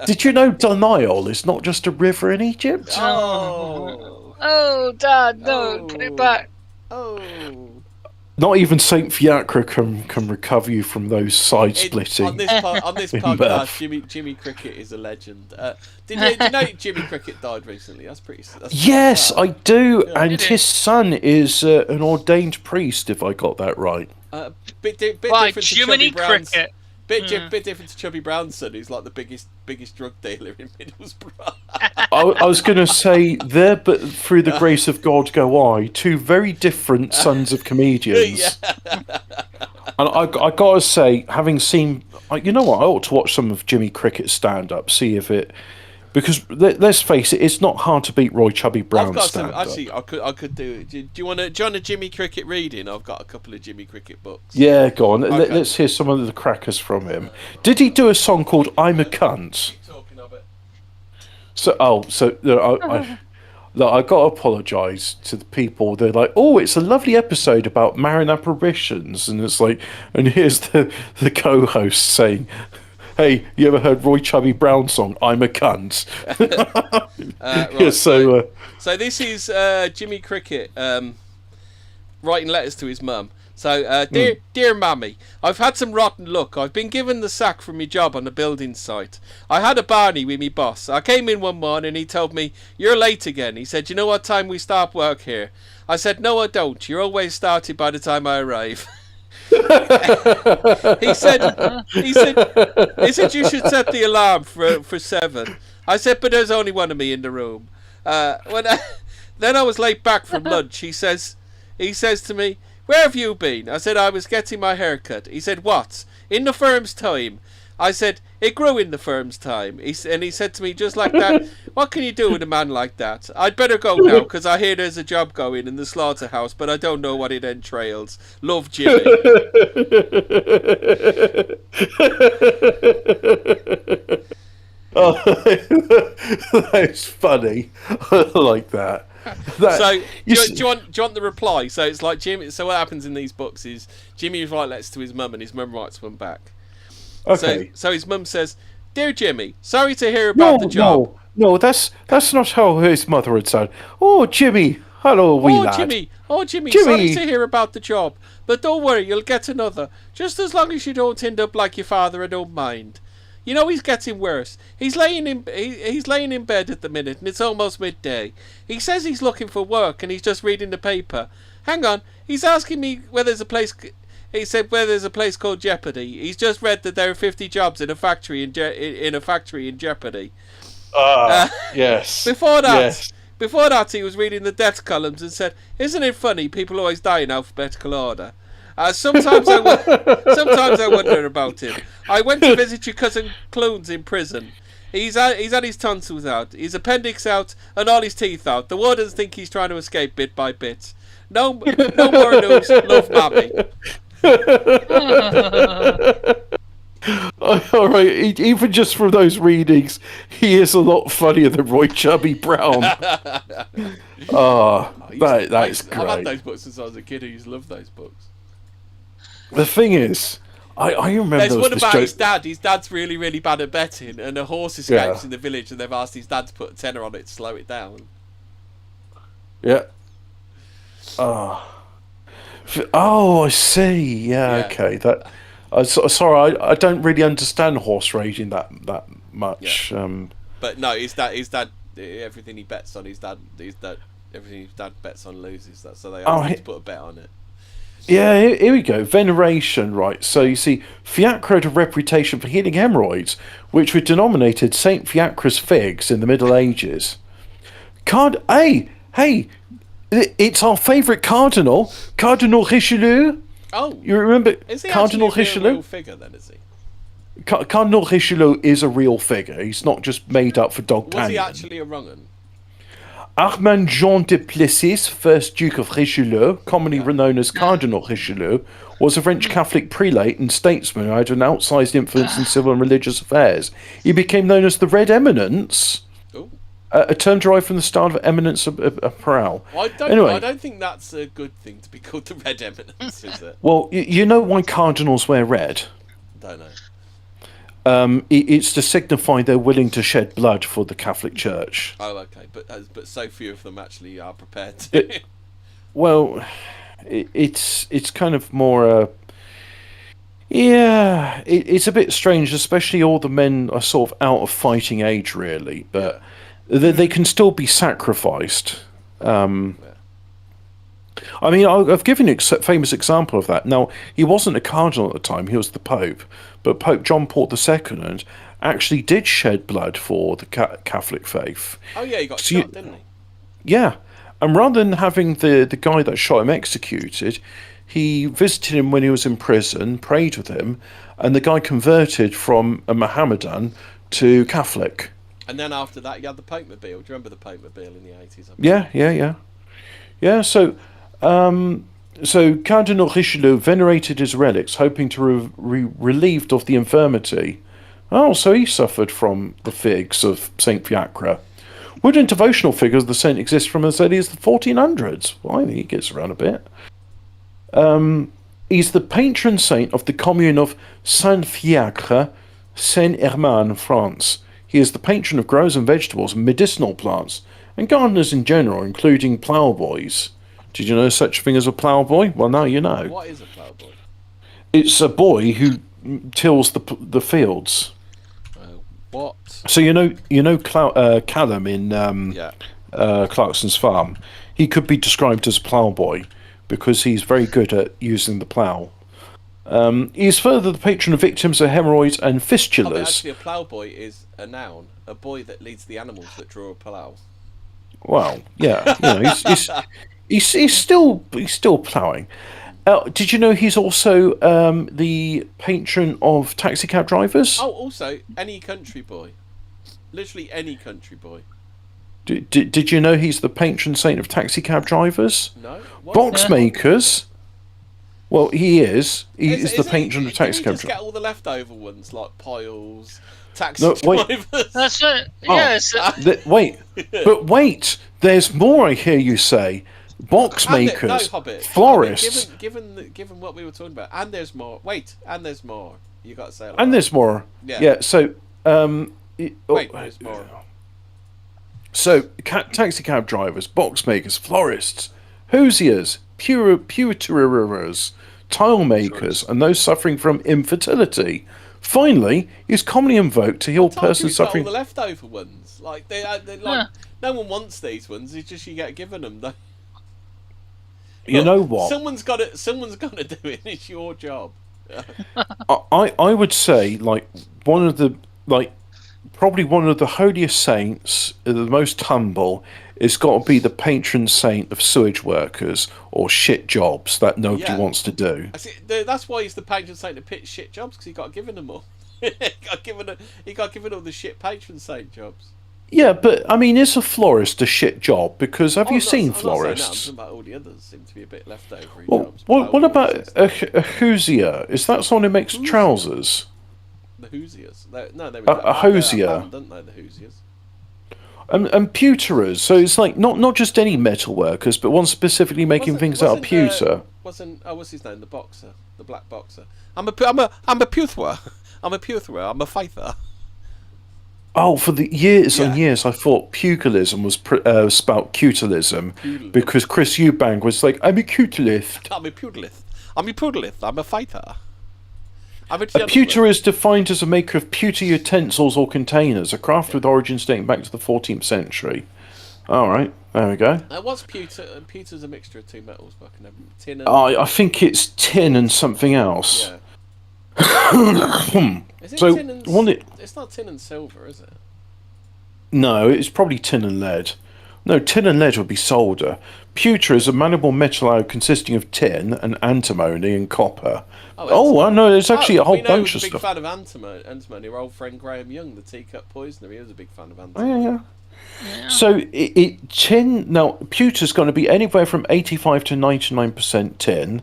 Did you know Nile is not just a river in Egypt? Oh, Dad, no, put it back. Oh. Not even Saint Fiacre can recover you from those side splitting. On this podcast, Jimmy Cricket is a legend. Did you know Jimmy Cricket died recently? That's yes, I do, Yeah. and his son is an ordained priest, if I got that right. Bit different to Jiminy Chubby Brown's. Cricket. Bit different to Chubby Brown's son, who's like the biggest drug dealer in Middlesbrough. I was going to say, there, but through the grace of God go I, two very different sons of comedians. And I got to say, having seen, you know what, I ought to watch some of Jimmy Crickett's stand-up, see if it... Because let's face it, it's not hard to beat Roy Chubby Brown's stand-up. Actually, I could do it. Do you want a Jimmy Cricket reading? I've got a couple of Jimmy Cricket books. Yeah, go on. Okay. Let's hear some of the crackers from him. Did he do a song called "I'm a Cunt"? Keep talking of it. I got to apologise to the people. They're like, "Oh, it's a lovely episode about Marian Apparitions," and it's like, and here's the co-host saying, "Hey, you ever heard Roy Chubby Brown's song, I'm a Cunt?" Right, so this is Jimmy Cricket writing letters to his mum. So, dear Mammy, I've had some rotten luck. I've been given the sack from my job on the building site. I had a barney with me boss. I came in one morning and he told me, "You're late again." He said, "You know what time we start work here?" I said, "No, I don't. You're always started by the time I arrive." He said you should set the alarm for 7. I said, "But there's only one of me in the room." Then I was late back from lunch. He says to me, "Where have you been?" I said, "I was getting my hair cut." He said, "What? In the firm's time?" I said, "It grew in the firm's time." He said to me just like that, "What can you do with a man like that? I'd better go now because I hear there's a job going in the slaughterhouse, but I don't know what it entails. Love, Jimmy." That's funny. I like that. So, do you want the reply? So it's like Jimmy. So what happens in these books is Jimmy writes letters to his mum, and his mum writes one back. Okay. So his mum says, "Dear Jimmy, sorry to hear about the job." No, that's not how his mother had said. Oh, Jimmy, hello, wee lad. Jimmy, sorry to hear about the job, but don't worry, you'll get another. Just as long as you don't end up like your father, I don't mind. You know he's getting worse. He's laying in bed at the minute, and it's almost midday. He says he's looking for work, and he's just reading the paper. Hang on, he's asking me where there's a place. He said where there's a place called Jeopardy. He's just read that there are 50 jobs in a factory in Jeopardy. Yes. Before that, he was reading the death columns and said, "Isn't it funny? People always die in alphabetical order." Sometimes I wonder about him. I went to visit your cousin Clunes in prison. He's had his tonsils out, his appendix out, and all his teeth out. The wardens think he's trying to escape bit by bit. No more news. Love, Mammy. All right, even just from those readings, he is a lot funnier than Roy Chubby Brown. That's great. I've had those books since I was a kid. I used to love those books. The thing is, I remember there's one about joke. his dad. His dad's really, really bad at betting, and a horse escapes in the village, and they've asked his dad to put a tenner on it to slow it down. Yeah. Oh, I see. Yeah. Okay. That. Sorry, I don't really understand horse racing that much. Yeah. But no, his dad, everything he bets on, everything his dad bets on loses. That, so they asked him to put a bet on it. Yeah, here we go. Veneration, right. So you see, Fiacre had a reputation for healing hemorrhoids, which were denominated Saint Fiacre's figs in the Middle Ages. Hey, it's our favourite cardinal, Cardinal Richelieu. Oh, you remember is he Cardinal Richelieu? A real figure then? Is he? Cardinal Richelieu is a real figure. He's not just made up for D'Artagnan. Was he actually a wrong un? Armand Jean de Plessis, first Duke of Richelieu, commonly known as Cardinal Richelieu, was a French Catholic prelate and statesman who had an outsized influence in civil and religious affairs. He became known as the Red Eminence, a term derived from the style of eminence apparel. I don't think that's a good thing to be called the Red Eminence, is it? Well, you know why cardinals wear red? Don't know. It's to signify they're willing to shed blood for the Catholic Church. Oh, okay, but so few of them actually are prepared to. It's kind of more. It's a bit strange, especially all the men are sort of out of fighting age, really, but they can still be sacrificed. I mean, I've given you a famous example of that. Now, he wasn't a cardinal at the time, he was the Pope. But Pope John Paul II actually did shed blood for the Catholic faith. Oh, yeah, he got shot, didn't he? Yeah. And rather than having the guy that shot him executed, he visited him when he was in prison, prayed with him, and the guy converted from a Mohammedan to Catholic. And then after that, you had the Pope-mobile. Do you remember the Pope-mobile in the 80s? Yeah, so Cardinal Richelieu venerated his relics, hoping to be relieved of the infirmity. Oh, so he suffered from the figs of Saint Fiacre. Wooden devotional figures of the saint exist from as early as the 1400s. Well, I think he gets around a bit. He's the patron saint of the commune of Saint-Fiacre, Seine-Hermann, France. He is the patron of growers and vegetables and medicinal plants, and gardeners in general, including ploughboys. Did you know such a thing as a ploughboy? Well, now you know. What is a ploughboy? It's a boy who tills the fields. What? So you know Callum in Clarkson's farm. He could be described as a ploughboy because he's very good at using the plough. He is further the patron of victims of hemorrhoids and fistulas. Oh, actually, a ploughboy is a noun. A boy that leads the animals that draw a plough. Well, yeah, he's still ploughing. Did you know he's also the patron of taxi cab drivers? Oh, also any country boy, literally any country boy. Did you know he's the patron saint of taxi cab drivers? No. What? Box makers. Well, he is. He is the Is patron of Can taxi you cab just driver. get all the leftover ones like piles, taxi No, wait. drivers? That's it. Oh, Yes. Wait, but wait. There's more. I hear you say. Box makers, Hobbit. florists, Given what we were talking about, and there's more. Wait, and there's more. You got to say it like and that. there's more. Yeah. So, Wait, there's more. So, taxi cab drivers, box makers, florists, hosiers, pewterers, tile makers, and those suffering from infertility. Finally, is commonly invoked to heal persons suffering. All the leftover ones, like they like. Yeah. No one wants these ones. It's just you get given them. You know what? Someone's got to. Someone's got to do it. It's your job. I would say probably one of the holiest saints, the most humble, is got to be the patron saint of sewage workers or shit jobs that nobody wants to do. That's why he's the patron saint of pit shit jobs, because he got given them all. he got given all the shit patron saint jobs. Yeah, but I mean, is a florist a shit job? Because have you seen florists? I'm talking about all the others seem to be a bit leftover jobs. What about a hosier? Is that someone who makes trousers? The hosiers? No, they a hosier, don't they? The hosiers. And pewterers. So it's like not just any metal workers, but one specifically making things out of pewter. What's his name? The boxer, the black boxer. I'm a pewterer. I'm a pewterer. I'm a fighter. Oh, for the years and years, I thought pugilism was spelt cutilism because Chris Eubank was like, I'm a cutilist. I'm a pugilist. I'm a fighter. A pewter is defined as a maker of pewter utensils or containers, a craft with origins dating back to the 14th century. All right, there we go. What's pewter? Pewter's a mixture of two metals, but I can have tin and... I think it's tin and something else. Yeah. Is it So, tin and... It's not tin and silver, is it? No, it's probably tin and lead. No, tin and lead would be solder. Pewter is a malleable metal alloy consisting of tin and antimony and copper. I know, there's actually a whole bunch of stuff. Big fan of antimony. Our old friend Graham Young, the teacup poisoner, he was a big fan of antimony. Yeah. So tin. Now, pewter's going to be anywhere from 85 to 99% tin,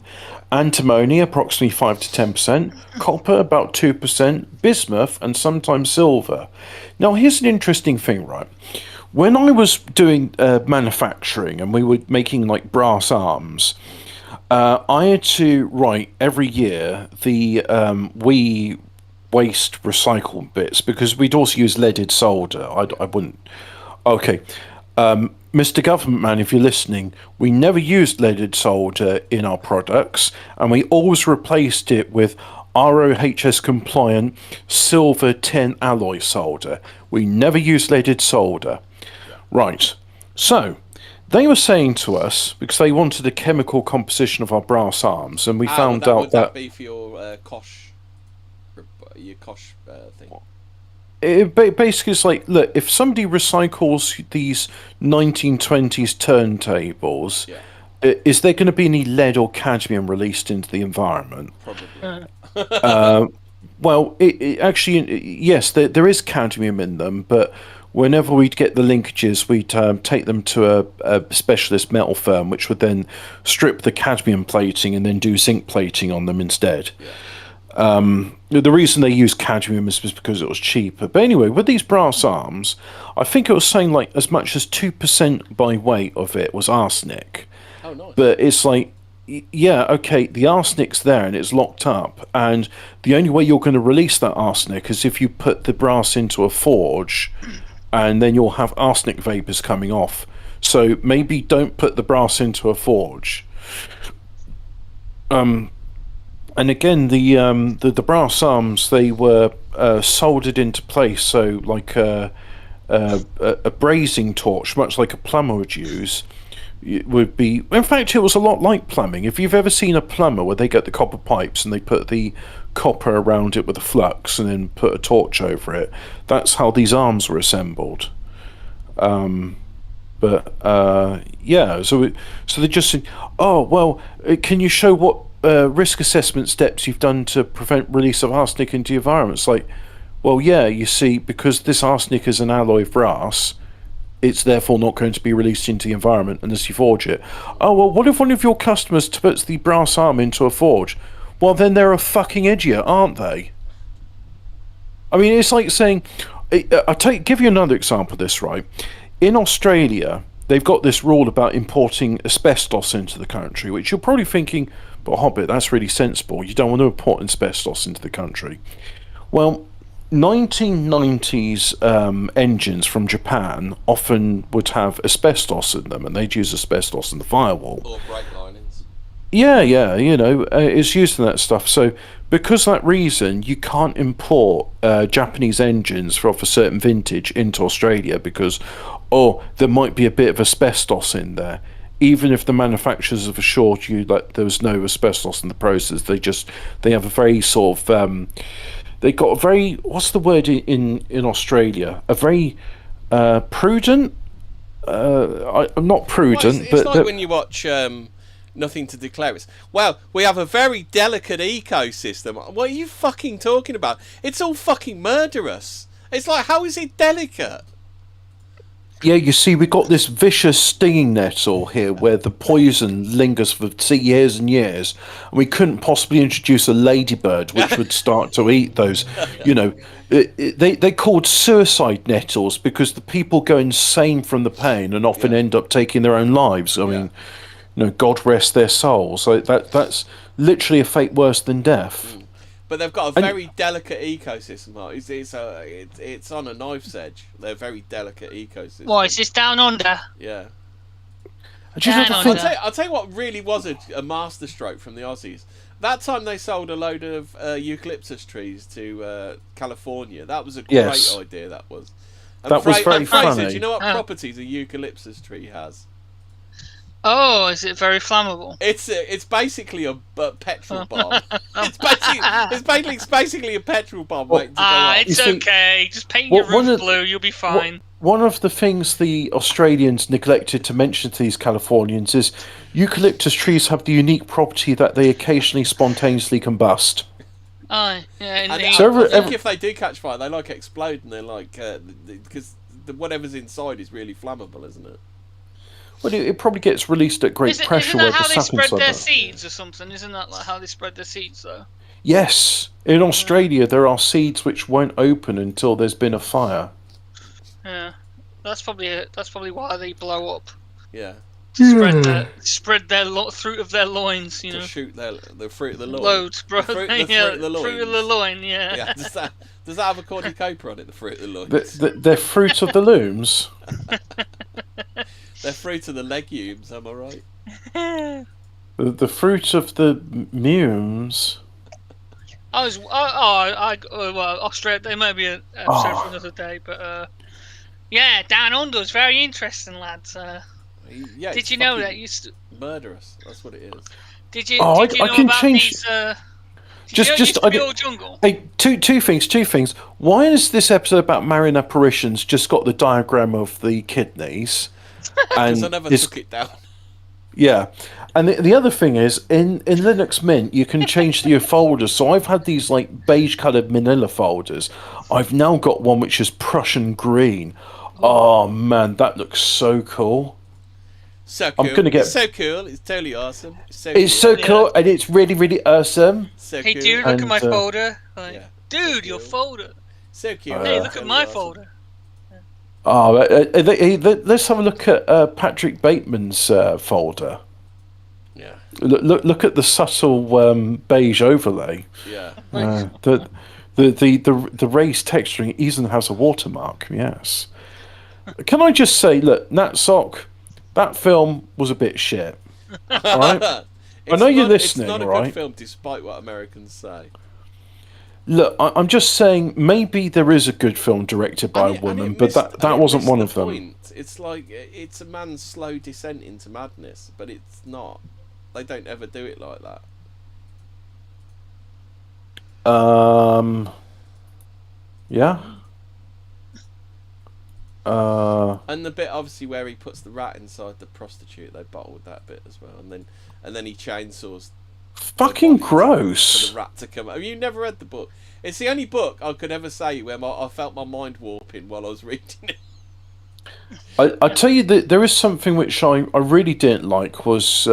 antimony approximately 5 to 10%, copper about 2%, bismuth, and sometimes silver. Now, here's an interesting thing, right? When I was doing manufacturing and we were making like brass arms, I had to write every year the we waste recycled bits because we'd also use leaded solder. I wouldn't. Okay, Mr. Government Man, if you're listening, we never used leaded solder in our products, and we always replaced it with RoHS compliant silver tin alloy solder. We never used leaded solder. Right. So they were saying to us, because they wanted the chemical composition of our brass arms, and we found out would that be for your Kosh thing? It basically is like, look, if somebody recycles these 1920s turntables, is there going to be any lead or cadmium released into the environment? Probably. Well, actually, yes, there is cadmium in them, but whenever we'd get the linkages, we'd take them to a specialist metal firm, which would then strip the cadmium plating and then do zinc plating on them instead. The reason they used cadmium is because it was cheaper. But anyway, with these brass arms, I think it was saying like as much as 2% by weight of it was arsenic. Oh, nice. But it's like, yeah, okay, the arsenic's there and it's locked up. And the only way you're going to release that arsenic is if you put the brass into a forge, and then you'll have arsenic vapors coming off. So maybe don't put the brass into a forge. And again, the brass arms, they were soldered into place. So like a brazing torch, much like a plumber would use, it would be. In fact, it was a lot like plumbing. If you've ever seen a plumber where they get the copper pipes and they put the copper around it with a flux and then put a torch over it, that's how these arms were assembled. Yeah, so they just said, oh well, can you show what risk assessment steps you've done to prevent release of arsenic into the environment? It's like, well, yeah, you see, because this arsenic is an alloy of brass, it's therefore not going to be released into the environment unless you forge it. Oh, well, what if one of your customers puts the brass arm into a forge? Well, then they're a fucking idiot, aren't they? I mean, it's like saying... give you another example of this, right? In Australia, they've got this rule about importing asbestos into the country, which you're probably thinking, but Hobbit, that's really sensible. You don't want to import asbestos into the country. Well, 1990s engines from Japan often would have asbestos in them, and they'd use asbestos in the firewall. Or brake linings. Yeah, it's used in that stuff. So, because of that reason, you can't import Japanese engines of a certain vintage into Australia because, there might be a bit of asbestos in there. Even if the manufacturers have assured you that there was no asbestos in the process, they have a very sort of... they got a very, what's the word in Australia? A very prudent... I'm not prudent, it's like when you watch... Nothing to declare. Well, we have a very delicate ecosystem. What are you fucking talking about? It's all fucking murderous. It's like, how is it delicate? Yeah, you see, we got this vicious stinging nettle here where the poison lingers for years and years, and we couldn't possibly introduce a ladybird which would start to eat those. They called suicide nettles because the people go insane from the pain and often end up taking their own lives. I mean... God rest their souls. So that's literally a fate worse than death. But they've got a very delicate ecosystem. It's on a knife's edge. They're a very delicate ecosystem. What, is this down under? Yeah. I'll tell you what really was a masterstroke from the Aussies. That time they sold a load of eucalyptus trees to California. That was a great idea, that was. And that was very funny. Fraser, do you know what properties a eucalyptus tree has? Oh, is it very flammable? It's basically a petrol bomb. it's basically a petrol bomb waiting to go off. It's okay. Just paint your roof blue. You'll be fine. One of the things the Australians neglected to mention to these Californians is eucalyptus trees have the unique property that they occasionally spontaneously combust. Oh, yeah. I think if they do catch fire, they explode, and they're because whatever's inside is really flammable, isn't it? Well, it probably gets released at great pressure. Isn't that how they spread their seeds or something? Isn't that how they spread their seeds, though? Yes. In Australia, there are seeds which won't open until there's been a fire. Yeah. That's probably why they blow up. Yeah. Spread their fruit of their loins, To shoot the fruit of the loin. Loads, bro. The fruit of the loin, yeah. Does that have a cornucopia on it, the fruit of the loins? They're fruit of the looms? They're fruit of the legumes, am I right? The fruit of the mumes. Well, Australia, there may be an episode for another day, but Down Under is very interesting, lads. Did you know that murderous? That's what it is. Did you know about these? Just Pure Jungle. Hey, two things. Why is this episode about Marian Apparitions just got the diagram of the kidneys? Because I never took it down. Yeah, and the other thing is in Linux Mint you can change your folders. So I've had these beige coloured manila folders. I've now got one which is Prussian green. Oh man, that looks so cool. So cool. It's so cool. It's totally awesome. It's so cool, and it's really, really awesome. So hey, dude, look at my folder. Dude, your folder. So cute. Hey, look at my folder. Oh, let's have a look at Patrick Bateman's folder. Yeah. Look at the subtle beige overlay. Yeah. The raised texturing even has a watermark. Yes. Can I just say, look, Nat Sock, that film was a bit shit. All right? I know you're listening, right? It's not a good film, despite what Americans say. Look, I'm just saying maybe there is a good film directed by a woman, but that wasn't one of them. Point. It's like it's a man's slow descent into madness, but it's not. They don't ever do it like that. Yeah. And the bit obviously where he puts the rat inside the prostitute, they bottled that bit as well, and then he chainsaws. Fucking gross. For the rat to come. Have you never read the book? It's the only book I could ever say where I felt my mind warping while I was reading it. I tell you that there is something which I really didn't like was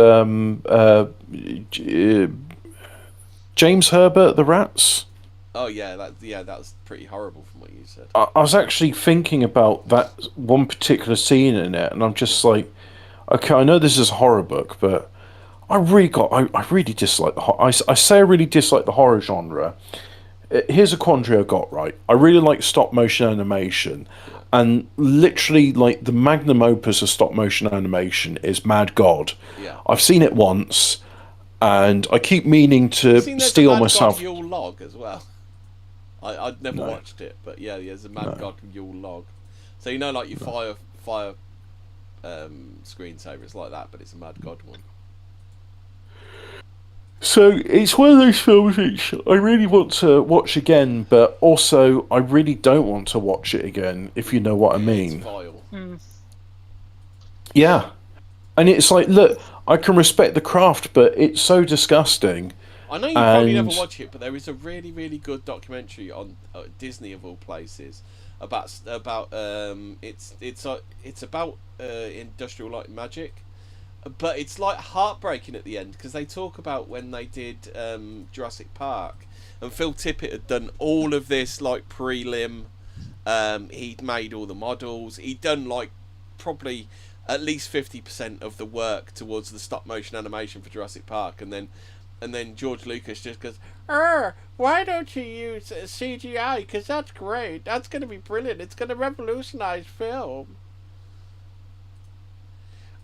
James Herbert, The Rats. Oh yeah, that was pretty horrible from what you said. I was actually thinking about that one particular scene in it, and I'm just like, okay, I know this is a horror book, but I really dislike I say I really dislike the horror genre. Here's a quandary I got, right. I really like stop motion animation, and literally, like, the magnum opus of stop motion animation is Mad God. Yeah. I've seen it once, and I keep meaning to steel myself. There's a Mad God Yule log as well. I'd never watched it, but yeah, there's a Mad God Yule log. So you know, like your fire screensaver, it's like that, but it's a Mad God one. So it's one of those films which I really want to watch again, but also I really don't want to watch it again, if you know what I mean. It's vile. Yeah. And it's like, look, I can respect the craft, but it's so disgusting. I know you probably never watch it, but there is a really, really good documentary on Disney of all places about it's about industrial light and magic, but it's like heartbreaking at the end because they talk about when they did Jurassic Park, and Phil Tippett had done all of this like prelim. He'd made all the models. He'd done like probably at least 50% of the work towards the stop motion animation for Jurassic Park, and then George Lucas just goes, why don't you use CGI? Because that's great. That's going to be brilliant. It's going to revolutionise film.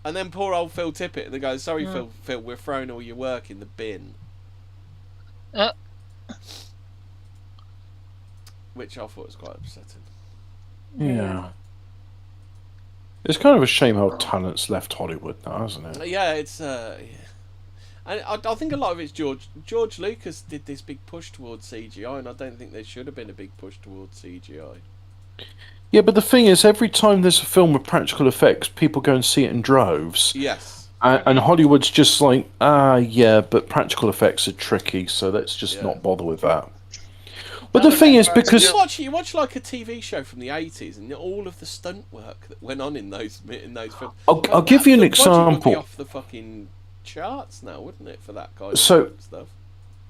And then poor old Phil Tippett, and they go, sorry, Phil, we're throwing all your work in the bin. Which I thought was quite upsetting. Yeah. It's kind of a shame how talent's left Hollywood now, isn't it? Yeah, it's... yeah. And I think a lot of it's George Lucas did this big push towards CGI, and I don't think there should have been a big push towards CGI. Yeah, but the thing is, every time there's a film with practical effects, people go and see it in droves. Yes. And Hollywood's just like, yeah, but practical effects are tricky, so let's just not bother with that. But the thing is, because you watch like a TV show from the 80s, and all of the stunt work that went on in those films. I'll give you an example. Would be off the fucking charts now, wouldn't it, for that kind of stuff?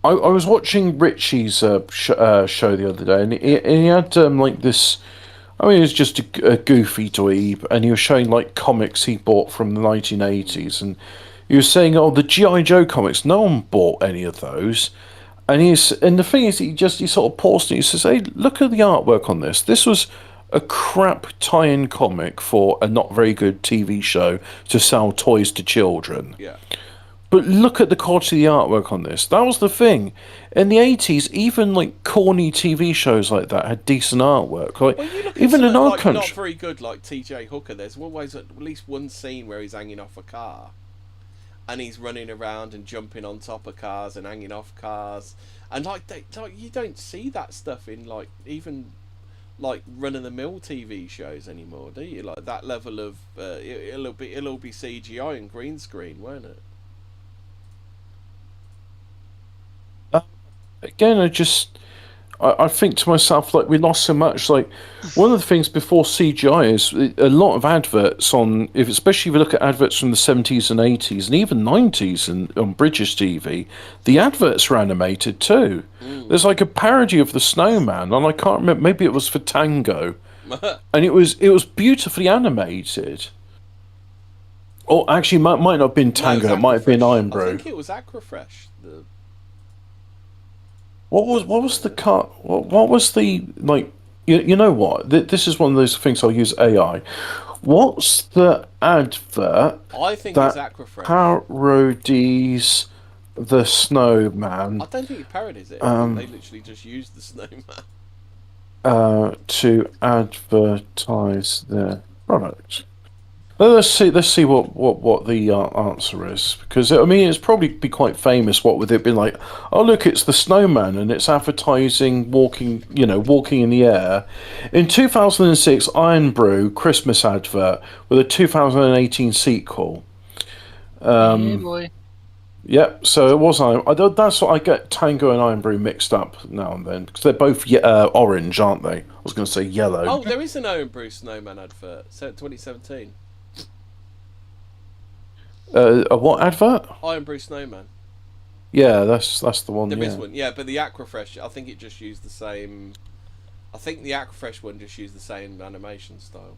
I was watching Richie's show the other day, and he had like this. I mean, it was just a goofy dweeb, and he was showing like comics he bought from the 1980s, and he was saying, "Oh, the G.I. Joe comics. No one bought any of those." And the thing is, he sort of paused and he says, "Hey, look at the artwork on this. This was a crap tie-in comic for a not very good TV show to sell toys to children. Yeah. But look at the quality of the artwork on this. That was the thing. In the 80s, even like corny TV shows like that had decent artwork. Like, well, you look at even in our like, country, not very good, like T.J. Hooker. There's always at least one scene where he's hanging off a car, and he's running around and jumping on top of cars and hanging off cars, and like you don't see that stuff in like even like run-of-the-mill TV shows anymore, do you? Like that level of it'll be CGI and green screen, won't it? again, I think to myself, like, we lost so much. Like, one of the things before CGI is a lot of adverts especially if you look at adverts from the 70s and 80s and even 90s on British TV, the adverts were animated too. There's like a parody of the Snowman, and I can't remember, maybe it was for Tango, and it was beautifully animated. Or actually, might not have been Tango, it might have been Iron Brew. I think it was Aquafresh. What was the cut? What was the, like? You know what? This is one of those things. I'll use AI. What's the advert? I think that it's Aquafresh. Parodies the Snowman. I don't think it parodies it. I think they literally just use the Snowman. To advertise their product. Let's see what the answer is, because I mean it's probably be quite famous. What with it being like, oh look, it's the Snowman and it's advertising walking in the air. In 2006, Iron Brew Christmas advert with a 2018 sequel. Yeah, boy. Yep, so it was Iron. That's what I get Tango and Iron Brew mixed up now and then because they're both orange, aren't they? I was going to say yellow. Oh, there is an Iron Brew Snowman advert. 2017. A what advert? Iron Brew Snowman. Yeah, that's the one. There is one, yeah, but the Aquafresh, I think it just used the same. I think the Aquafresh one just used the same animation style.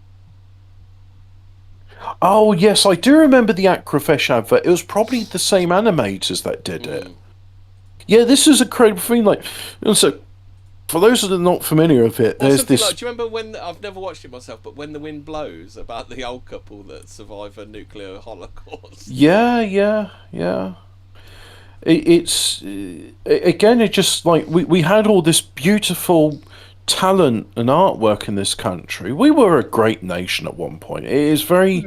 Oh yes, I do remember the Aquafresh advert. It was probably the same animators that did it. Yeah, this is a credible thing. Like, so for those that are not familiar with it, there's this. Like, do you remember when I've never watched it myself, but when the wind blows, about the old couple that survive a nuclear holocaust? Yeah. It's again. It just like we had all this beautiful talent and artwork in this country. We were a great nation at one point. It is very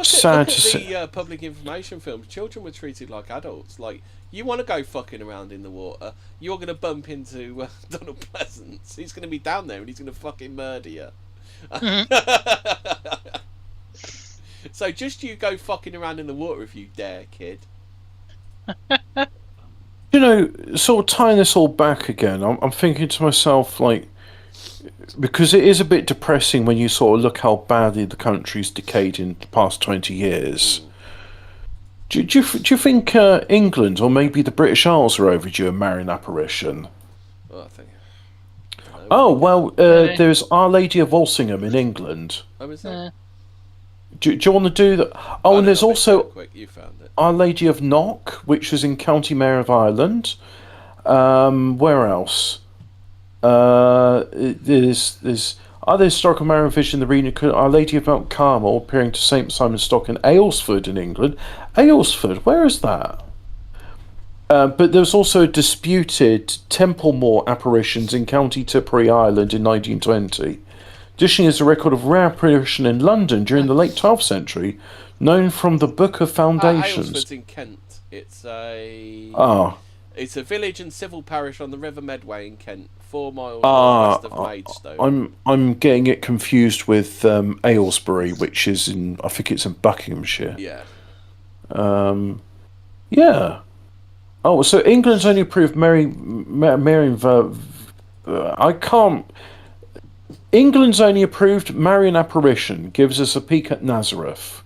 sad to see. The public information films. Children were treated like adults. Like, you want to go fucking around in the water, you're going to bump into Donald Pleasance. He's going to be down there and he's going to fucking murder you. So just you go fucking around in the water if you dare, kid. You know, sort of tying this all back again, I'm thinking to myself, like, because it is a bit depressing when you sort of look how badly the country's decayed in the past 20 years. Do you think England or maybe the British Isles are overdue a Marian apparition? Well, I think. There's Our Lady of Walsingham in England. Oh, is that? Do you want to do that? Oh, and there's also quick. You found it. Our Lady of Knock, which is in County Mayo of Ireland. Where else? There's other historical Marian vision in the region. Our Lady of Mount Carmel appearing to St Simon's Stock in Aylesford in England. Aylesford, where is that? But there's also disputed Templemore apparitions in County Tipperary, Ireland in 1920. Additionally, is a record of rare apparition in London during the late 12th century, known from the Book of Foundations. Aylesford's in Kent. It's a village and civil parish on the River Medway in Kent, 4 miles west of Maidstone. I'm getting it confused with Aylesbury, which is I think it's in Buckinghamshire. Yeah. Yeah. Oh, so England's only approved England's only approved Marian apparition gives us a peek at Nazareth.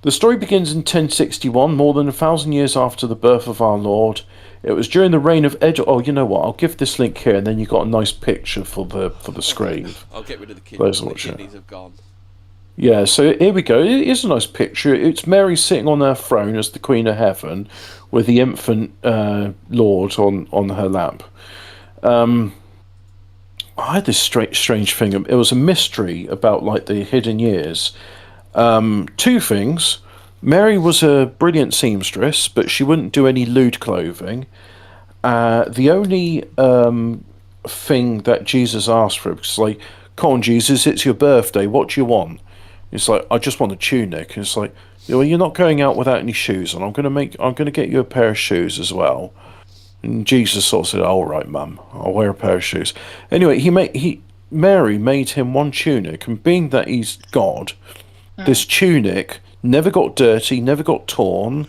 The story begins in 1061, more than 1,000 years after the birth of our Lord. It was during the reign of Edward. Oh, you know what? I'll give this link here, and then you've got a nice picture for the screen. I'll get rid of the kidneys. The kidneys have gone. Yeah, so here we go. It is a nice picture. It's Mary sitting on her throne as the Queen of Heaven, with the infant Lord on her lap. I had this strange thing. It was a mystery about like the hidden years. 2 things. Mary was a brilliant seamstress, but she wouldn't do any lewd clothing. The only thing that Jesus asked for was like, "Come on, Jesus, it's your birthday. What do you want?" It's like, "I just want a tunic." And it's like, "Well, you're not going out without any shoes on. I'm gonna get you a pair of shoes as well." And Jesus sort of said, "All right, Mum, I'll wear a pair of shoes." Anyway, Mary made him one tunic, and being that he's God, this tunic never got dirty, never got torn,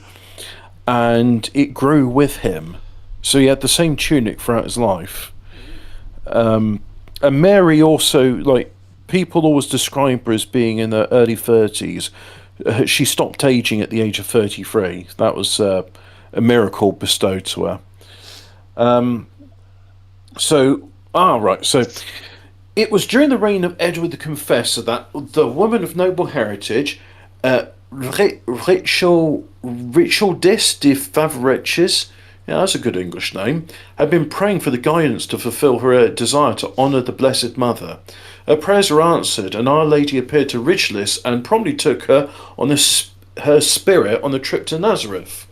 and it grew with him. So he had the same tunic throughout his life. And Mary also, like, people always describe her as being in her early 30s. She stopped aging at the age of 33. That was a miracle bestowed to her. So it was during the reign of Edward the Confessor that the woman of noble heritage, Rachel de Favoriches, yeah, that's a good English name, had been praying for the guidance to fulfill her desire to honour the Blessed Mother. Her prayers were answered, and Our Lady appeared to Richelieu and promptly took her on her spirit on a trip to Nazareth.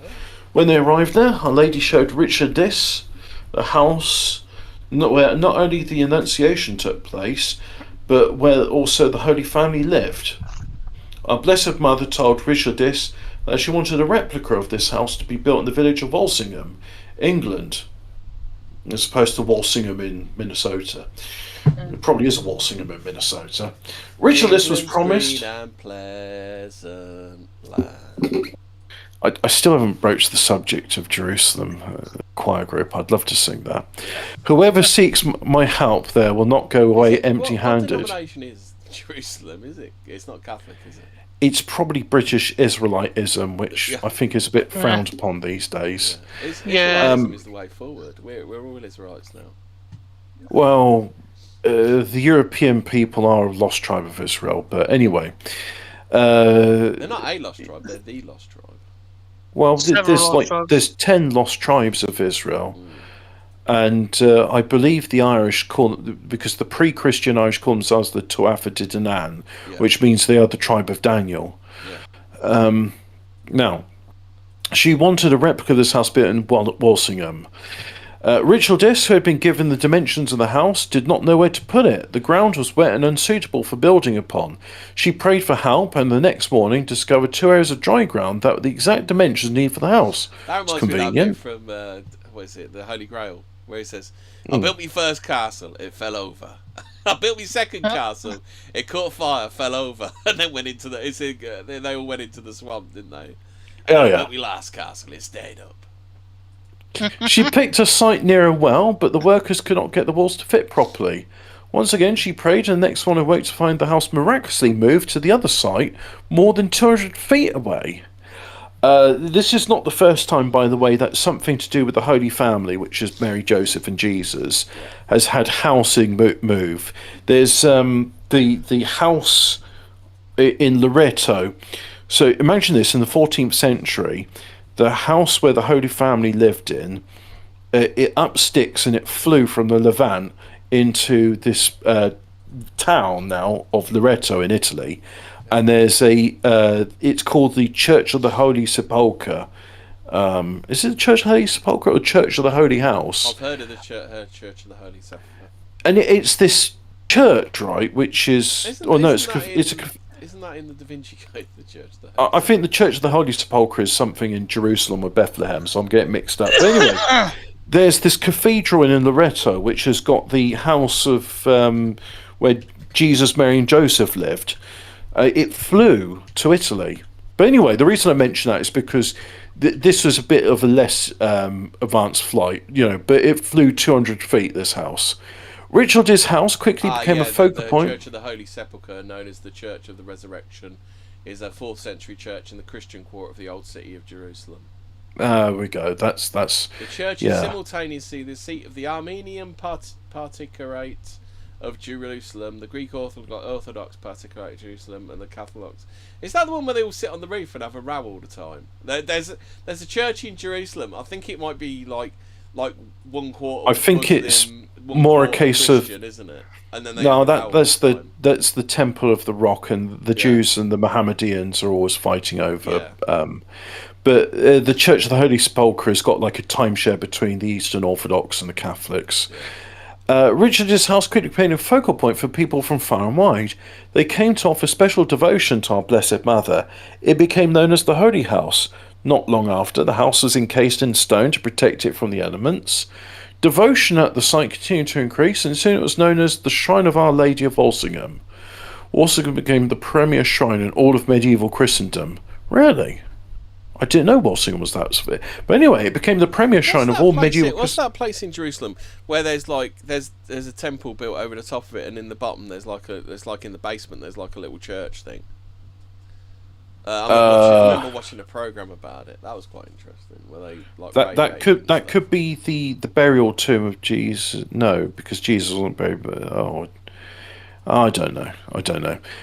When they arrived there, Our Lady showed Richardis the house where not only the Annunciation took place, but where also the Holy Family lived. Our Blessed Mother told Richardis that she wanted a replica of this house to be built in the village of Walsingham, England, as opposed to Walsingham in Minnesota. It probably is a Walsingham in Minnesota. Richardis was promised. Green and pleasant land. I still haven't broached the subject of Jerusalem choir group. I'd love to sing that. Whoever seeks my help there will not go away empty-handed. What denomination is Jerusalem? Is it? It's not Catholic, is it? It's probably British Israelitism, which I think is a bit frowned upon these days. Israelitism is the way forward. We're all Israelites now. Well, the European people are a lost tribe of Israel, but anyway. They're not a lost tribe, they're the lost tribe. Well, there's 10 lost tribes of Israel, and I believe the Irish because the pre-Christian Irish call themselves the Tuatha De Danann, which means they are the tribe of Daniel. Yeah. Now, she wanted a replica of this house built in Walsingham. Rachel Diss, who had been given the dimensions of the house, did not know where to put it. The ground was wet and unsuitable for building upon. She prayed for help, and the next morning discovered 2 areas of dry ground that were the exact dimensions needed for the house. That reminds me of that bit from what is it, the Holy Grail, where he says, "I built my first castle, it fell over. I built my second castle, it caught fire, fell over, and then went into they all went into the swamp, didn't they? And I built my last castle, it stayed up." She picked a site near a well, but the workers could not get the walls to fit properly. Once again, she prayed, and the next one awoke to find the house miraculously moved to the other site, more than 200 feet away. This is not the first time, by the way, that something to do with the Holy Family, which is Mary, Joseph, and Jesus, has had housing move. There's the house in Loreto. So imagine this, in the 14th century, the house where the Holy Family lived in, it up sticks and it flew from the Levant into this town now of Loreto in Italy. And there's it's called the Church of the Holy Sepulchre. Is it the Church of the Holy Sepulchre or Church of the Holy House? I've heard of the Church of the Holy Sepulchre. And it's this church, right, which is... Isn't that in the Da Vinci Code, the Church? I think the Church of the Holy Sepulchre is something in Jerusalem or Bethlehem, so I'm getting mixed up. But anyway, there's this cathedral in Loreto which has got the house of where Jesus, Mary, and Joseph lived. It flew to Italy. But anyway, the reason I mention that is because this was a bit of a less advanced flight, but it flew 200 feet, this house. Richard's house quickly became a focal point. The Church of the Holy Sepulchre, known as the Church of the Resurrection, is a 4th century church in the Christian quarter of the Old City of Jerusalem. There we go. That's the church is simultaneously the seat of the Armenian Patriarchate of Jerusalem, the Greek Orthodox Patriarchate of Jerusalem, and the Catholic. Is that the one where they all sit on the roof and have a row all the time? There's a church in Jerusalem. I think it might be like 1/4. I think it's more a case of, isn't it? And then that's the Temple of the Rock, and the Jews and the Mohammedans are always fighting over. Yeah. But the Church of the Holy Sepulchre has got like a timeshare between the Eastern Orthodox and the Catholics. Yeah. Richard's house quickly became a focal point for people from far and wide. They came to offer special devotion to our Blessed Mother. It became known as the Holy House. Not long after, the house was encased in stone to protect it from the elements. Devotion at the site continued to increase, and soon it was known as the Shrine of Our Lady of Walsingham. Walsingham became the premier shrine in all of medieval Christendom. Really? I didn't know Walsingham was that severe. But anyway, it became the premier shrine of all medieval... What's that place in Jerusalem where there's a temple built over the top of it, and in the bottom there's in the basement there's like a little church thing? I remember watching a program about it. That was quite interesting. Where they that could be the burial tomb of Jesus. No, because Jesus wasn't buried. But I don't know.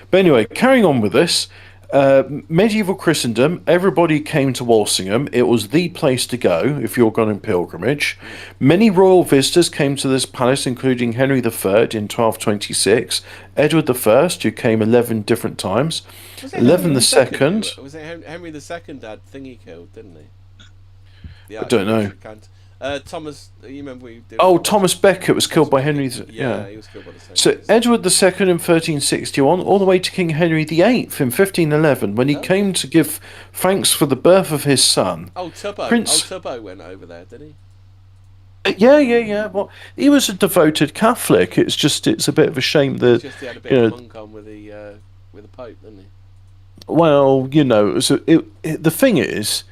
But anyway, carrying on with this. Medieval Christendom, everybody came to Walsingham. It was the place to go if you're going on pilgrimage. Many royal visitors came to this palace, including Henry III in 1226, Edward I, who came 11 different times, 11 II. Was it Henry II had thingy killed, didn't he? I don't know. Thomas, you remember what you did? Oh, Thomas Becket was killed by Henry. Yeah, he was killed by the same. So Edward II in 1361, all the way to King Henry VIII in 1511, when he came to give thanks for the birth of his son. Oh, Tubbo went over there, did he? Yeah. Well, he was a devoted Catholic. It's a bit of a shame that he had a bit of monk on with the Pope, didn't he? Well, the thing is,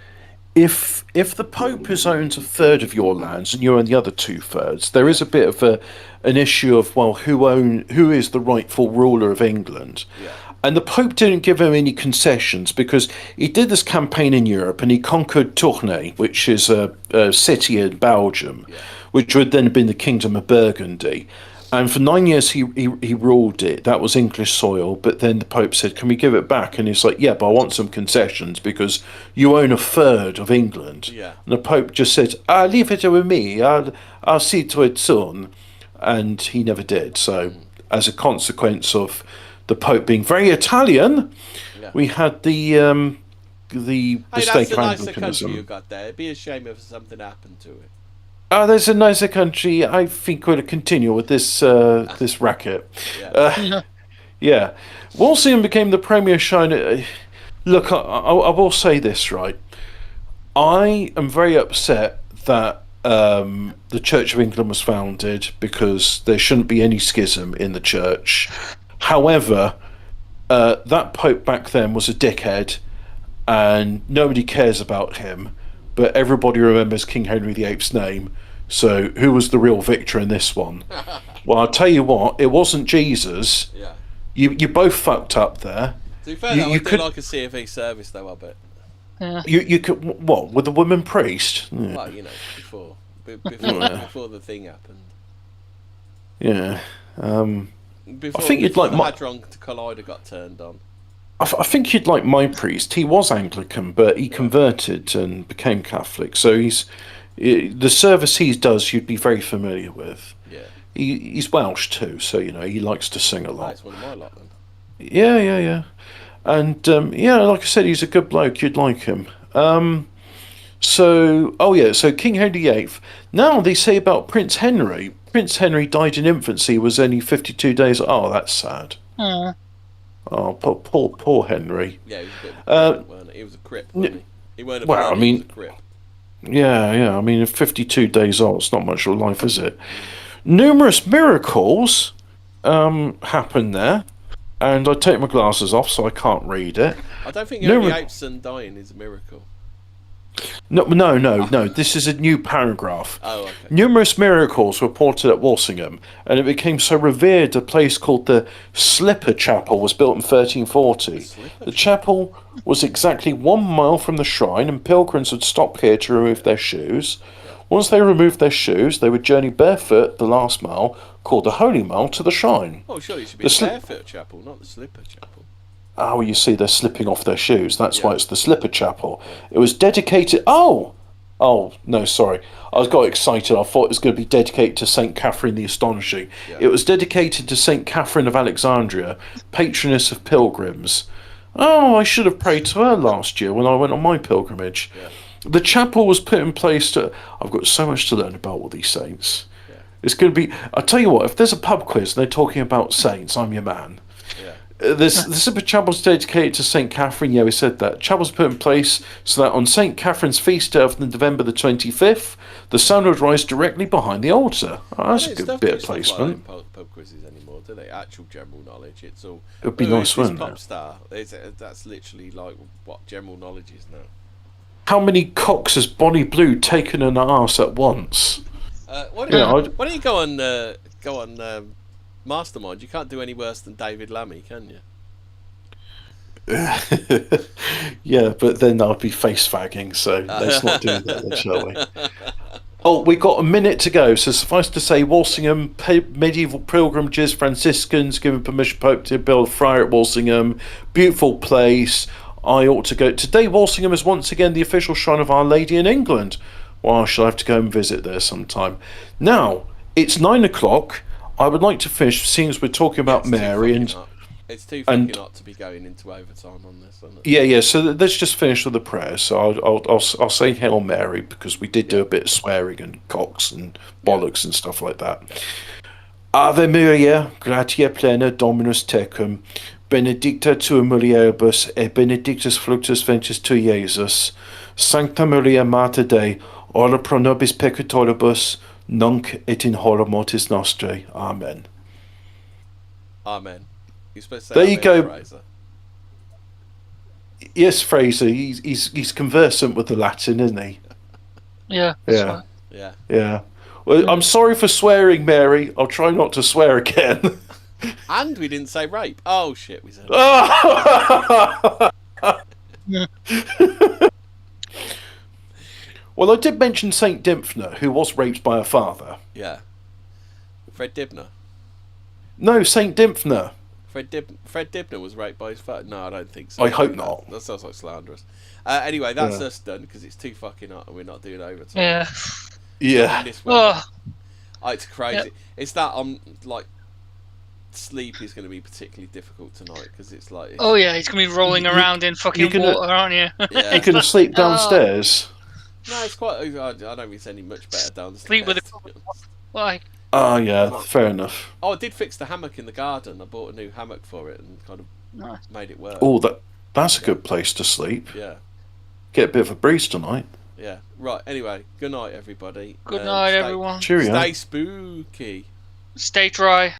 if the Pope owns a third of your lands and you own the other 2/3, there is a bit of an issue of, well, who is the rightful ruler of England? Yeah. And the Pope didn't give him any concessions because he did this campaign in Europe and he conquered Tournai, which is a city in Belgium, which would then have been the Kingdom of Burgundy. And for 9 years he ruled it. That was English soil. But then the Pope said, "Can we give it back?" And he's like, "Yeah, but I want some concessions because you own a third of England." Yeah. And the Pope just said, "Leave it with me. I'll see to it soon." And he never did. So, as a consequence of the Pope being very Italian, we had the Hey, mistake that's of a nicer country Anglicanism. you got there. It'd be a shame if something happened to it. There's a nicer country. I think we'll continue with this this racket. Yeah. Walsingham became the premier shrine. Look, I will say this, right? I am very upset that the Church of England was founded because there shouldn't be any schism in the church. However, that Pope back then was a dickhead and nobody cares about him. But everybody remembers King Henry VIII's name. So who was the real victor in this one? Well, I'll tell you what, it wasn't Jesus. Yeah. You both fucked up there. To be fair, though, I do like a CFA service, though, I bet. Yeah. You could, what, with a woman priest? Yeah. Well, you know, before the thing happened. Yeah. Before, I think you'd like the my... Hadron Collider got turned on. I think you'd like my priest. He was Anglican, but he converted and became Catholic. So the service he does, you'd be very familiar with. Yeah. He's Welsh too, so you know he likes to sing a lot. That's one of my lot then. Yeah. And like I said, he's a good bloke. You'd like him. So King Henry VIII. Now they say about Prince Henry. Prince Henry died in infancy. Was only 52 days. Oh, that's sad. Oh, poor Henry. Yeah, he was a bit of a weren't he? He was a crip, wasn't he? He weren't a well, baby, he was a crip. Yeah. I mean, 52 days old, it's not much of a life, is it? Numerous miracles happen there, and I take my glasses off so I can't read it. I don't think Henry VIII's son dying is a miracle. No. This is a new paragraph. Oh, okay. Numerous miracles were reported at Walsingham, and it became so revered a place called the Slipper Chapel was built in 1340. The chapel was exactly 1 mile from the shrine, and pilgrims would stop here to remove their shoes. Once they removed their shoes, they would journey barefoot the last mile, called the Holy Mile, to the shrine. Oh, surely it should be the barefoot chapel, not the slipper chapel. Oh, you see, they're slipping off their shoes. That's why it's the Slipper Chapel. It was dedicated... Oh, no, sorry. I got excited. I thought it was going to be dedicated to St. Catherine the Astonishing. Yeah. It was dedicated to St. Catherine of Alexandria, patroness of pilgrims. Oh, I should have prayed to her last year when I went on my pilgrimage. Yeah. The chapel was put in place to... I've got so much to learn about all these saints. Yeah. It's going to be... I'll tell you what, if there's a pub quiz and they're talking about saints, I'm your man. The Slipper Chapel's dedicated to St. Catherine. Yeah, we said that. Chapel's put in place so that on St. Catherine's feast day of November the 25th, the sun would rise directly behind the altar. Oh, that's a good bit of placement. Like pub quizzes anymore, do they? Actual general knowledge. It's all. It would be nice, wouldn't it? Pop star. That's literally like what general knowledge is now. How many cocks has Bonnie Blue taken an arse at once? Why don't you go on Mastermind? You can't do any worse than David Lammy, can you? Yeah, but then I'd be face fagging, so let's not do that then, shall we? Oh, we got a minute to go, so suffice to say, Walsingham, medieval pilgrimages, Franciscans given permission Pope to build a friar at Walsingham, beautiful place. I ought to go. Today, Walsingham is once again the official shrine of Our Lady in England. Well, I shall have to go and visit there sometime. Now, it's 9 o'clock. I would like to finish, seeing as we're talking about Marian. It's too fucking hot to be going into overtime on this, isn't it? Yeah. So let's just finish with the prayer. So I'll say Hail Mary because we did do a bit of swearing and cocks and bollocks and stuff like that. Ave Maria, gratia plena, Dominus tecum, benedicta tu mulieribus, et benedictus fructus ventris tui, Jesus. Sancta Maria Mater Dei, ora pro nobis peccatoribus, nunc et in hora mortis nostrae. Amen. Amen. You're supposed to say there amen, you go. Fraser. Yes, Fraser. He's conversant with the Latin, isn't he? Yeah. Yeah. Yeah. Yeah. Well, I'm sorry for swearing, Mary. I'll try not to swear again. And we didn't say rape. Oh shit, we said. Well, I did mention Saint Dymphna, who was raped by her father. Yeah. Fred Dibner. No, Saint Dymphna. Fred Dibner was raped by his father. No, I don't think so. I hope not. That sounds like slanderous. Anyway, that's Yeah. us done because it's too fucking hot and we're not doing overtime. Yeah. Yeah. This weather. Oh, It's crazy. Yep. It's that like sleep is going to be particularly difficult tonight because it's like. oh yeah, he's gonna be rolling around in fucking gonna- water, aren't you? Yeah. You're going to sleep downstairs? No, it's quite. I don't think it's any much better downstairs. Sleep with Like, Oh, yeah, fair enough. Oh, I did fix the hammock in the garden. I bought a new hammock for it and kind of nice. made it work. Oh, that's a good place to sleep. Yeah, Get a bit of a breeze tonight. yeah. Right. Anyway, good night, everybody. Good night, everyone. Cheerio. Stay spooky. Stay dry.